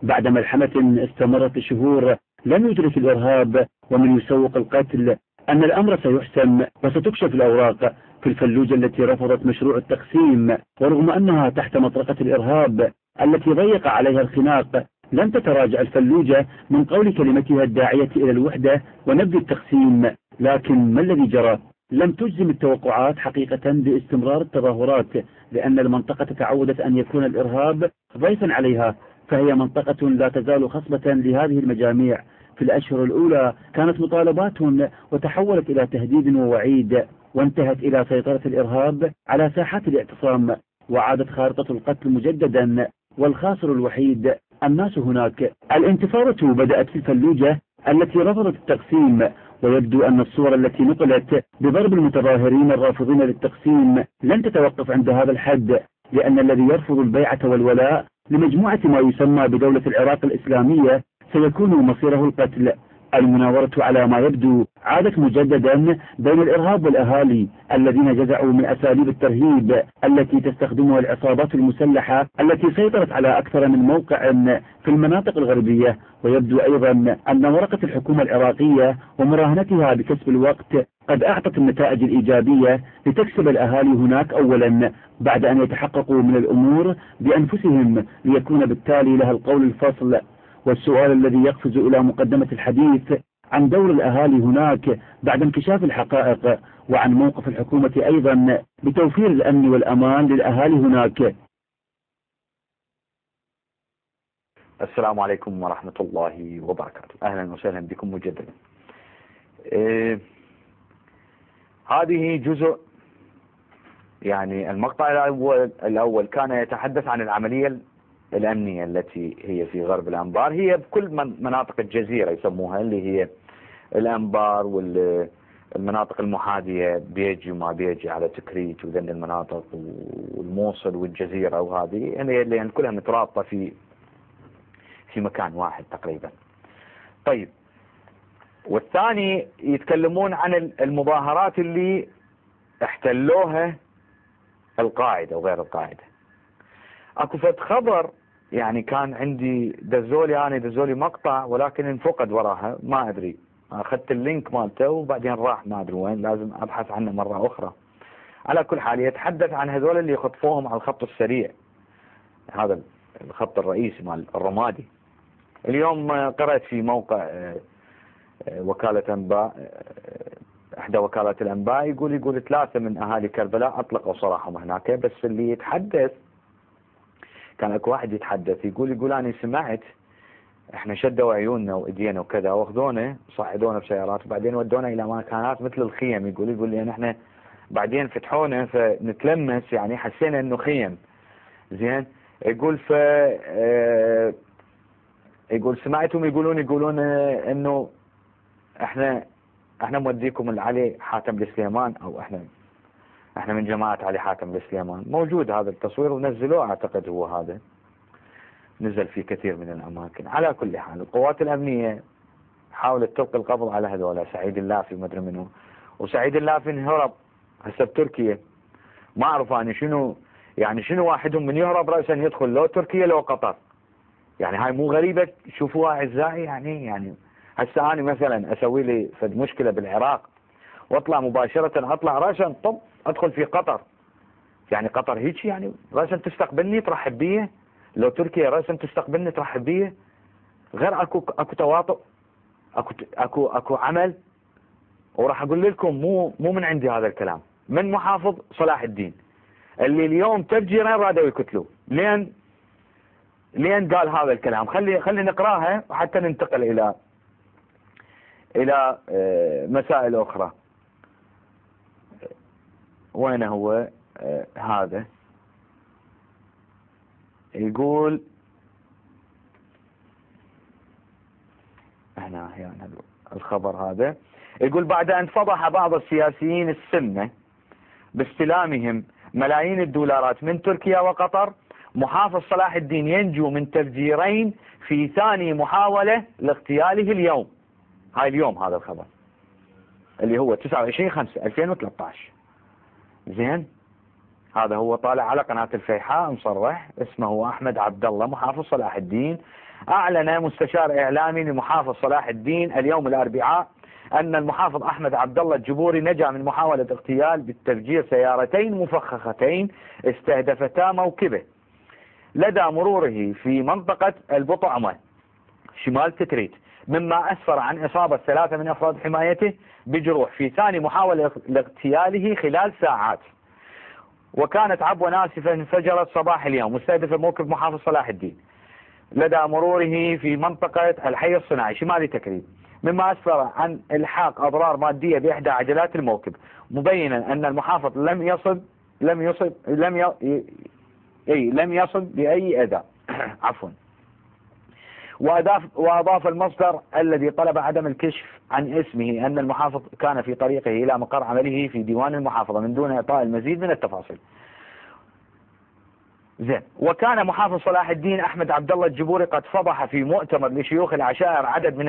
بعد ملحمة استمرت شهور لم يدرك الإرهاب ومن يسوق القتل أن الأمر سيحسم وستكشف الأوراق في الفلوجة التي رفضت مشروع التقسيم، ورغم أنها تحت مطرقة الإرهاب التي ضيق عليها الخناق لم تتراجع الفلوجة من قول كلمتها الداعية إلى الوحدة ونبذ التقسيم. لكن ما الذي جرى؟ لم تجزم التوقعات حقيقة باستمرار التظاهرات، لأن المنطقة تعودت أن يكون الإرهاب ضيفا عليها، فهي منطقة لا تزال خصبة لهذه المجاميع. في الأشهر الأولى كانت مطالباتهم وتحولت إلى تهديد ووعيد، وانتهت إلى سيطرة الإرهاب على ساحات الاعتصام. وعادت خارطة القتل مجددا، والخاسر الوحيد الناس هناك. الانتفاضة بدأت في الفلوجة التي رفضت التقسيم، ويبدو أن الصور التي نقلت بضرب المتظاهرين الرافضين للتقسيم لن تتوقف عند هذا الحد، لأن الذي يرفض البيعة والولاء لمجموعة ما يسمى بدولة العراق الإسلامية سيكون مصيره القتل. المناورة على ما يبدو عادت مجددا بين الإرهاب والأهالي الذين جزعوا من أساليب الترهيب التي تستخدمها العصابات المسلحة التي سيطرت على أكثر من موقع في المناطق الغربية. ويبدو أيضا أن ورقة الحكومة العراقية ومراهنتها بكسب الوقت قد أعطت النتائج الإيجابية لتكسب الأهالي هناك أولا بعد أن يتحققوا من الأمور بأنفسهم، ليكون بالتالي لها القول الفصل. والسؤال الذي يقفز إلى مقدمة الحديث عن دور الأهالي هناك بعد انكشاف الحقائق، وعن موقف الحكومة أيضا بتوفير الأمن والأمان للأهالي هناك. السلام عليكم ورحمة الله وبركاته. أهلا وسهلا بكم مجددا. هذه جزء، يعني المقطع الأول كان يتحدث عن العملية الأمنية التي هي في غرب الأنبار، هي بكل مناطق الجزيرة يسموها، اللي هي الأنبار والمناطق المحاذية، بيجي وما بيجي على تكريت وذن المناطق والموصل والجزيرة، وهذه يعني كلها مترابطة في مكان واحد تقريبا. طيب، والثاني يتكلمون عن المظاهرات اللي احتلوها القاعدة وغير القاعدة. اكو فد خبر يعني كان عندي دزولي مقطع، ولكن انفقد وراها، ما ادري، اخذت اللينك مالته وبعدين راح، ما ادري وين، لازم ابحث عنه مرة اخرى. على كل حال يتحدث عن هذول اللي يخطفوهم على الخط السريع، هذا الخط الرئيسي مال الرمادي. اليوم قرأت في موقع وكالة أنباء، احدى وكالات الأنباء، يقول 3 من اهالي كربلاء اطلقوا سراحهم هناك. بس اللي يتحدث، كان اكو واحد يتحدث يقول انا سمعت احنا شدوا عيوننا وايدينا وكذا، واخذونا صعدونا بسيارات وبعدين ودونا الى مكانات مثل الخيم. يقول لي احنا بعدين فتحونا فنتلمس، يعني حسينا انه خيم. زين، يقول يقول سمعتهم يقولون انه احنا موديكم العلي حاتم السليمان، او احنا من جماعة علي حاتم السليمان. موجود هذا التصوير ونزلوه، اعتقد هو هذا نزل في كثير من الاماكن. على كل حال القوات الامنية حاولت تلقي القبض على هذول، سعيد اللافي ما ادري منه، وسعيد اللافي انهرب هسه بتركيا. ما اعرف انا شنو واحدهم من يهرب رأسا يدخل لو تركيا لو قطر. يعني هاي مو غريبة، شوفوها اعزائي. يعني هسه انا مثلا اسوي لي فد مشكلة بالعراق واطلع مباشرة، اطلع راسا طب ادخل في قطر. يعني قطر هيك يعني راسا تستقبلني ترحب بيه، لو تركيا راسا تستقبلني ترحب بيه، غير اكو تواطؤ، اكو عمل. وراح اقول لكم مو من عندي هذا الكلام، من محافظ صلاح الدين اللي اليوم تفجيرا رادوا يقتلوه. لين قال هذا الكلام؟ خلي نقراها حتى ننتقل الى مسائل اخرى. وين هو هذا؟ يقول هنا يعني الخبر هذا، يقول بعد أن فضح بعض السياسيين السنة باستلامهم ملايين الدولارات من تركيا وقطر، محافظ صلاح الدين ينجو من تفجيرين في ثاني محاولة لاغتياله اليوم. هاي اليوم هذا الخبر اللي هو 29/5/2013. زين، هذا هو طالع على قناة الفيحاء مصرح، اسمه أحمد عبد الله محافظ صلاح الدين. أعلن مستشار إعلامي لمحافظ صلاح الدين اليوم الأربعاء أن المحافظ أحمد عبد الله الجبوري نجا من محاولة اغتيال بالتفجير سيارتين مفخختين استهدفتا موكبه لدى مروره في منطقة البطعمة شمال تكريت، مما أسفر عن إصابة 3 من أفراد حمايته بجروح في ثاني محاولة لاغتياله خلال ساعات. وكانت عبوة ناسفة انفجرت صباح اليوم مستهدفة موكب محافظ صلاح الدين لدى مروره في منطقة الحي الصناعي شمال تكريت، مما أسفر عن إلحاق أضرار مادية بإحدى عجلات الموكب، مبينا أن المحافظ لم لم يصل بأي أداء. عفوا. وأضاف المصدر الذي طلب عدم الكشف عن اسمه أن المحافظ كان في طريقه إلى مقر عمله في ديوان المحافظة من دون إعطاء المزيد من التفاصيل. زين. وكان محافظ صلاح الدين أحمد عبد الله الجبوري قد فضح في مؤتمر لشيوخ العشائر عدد من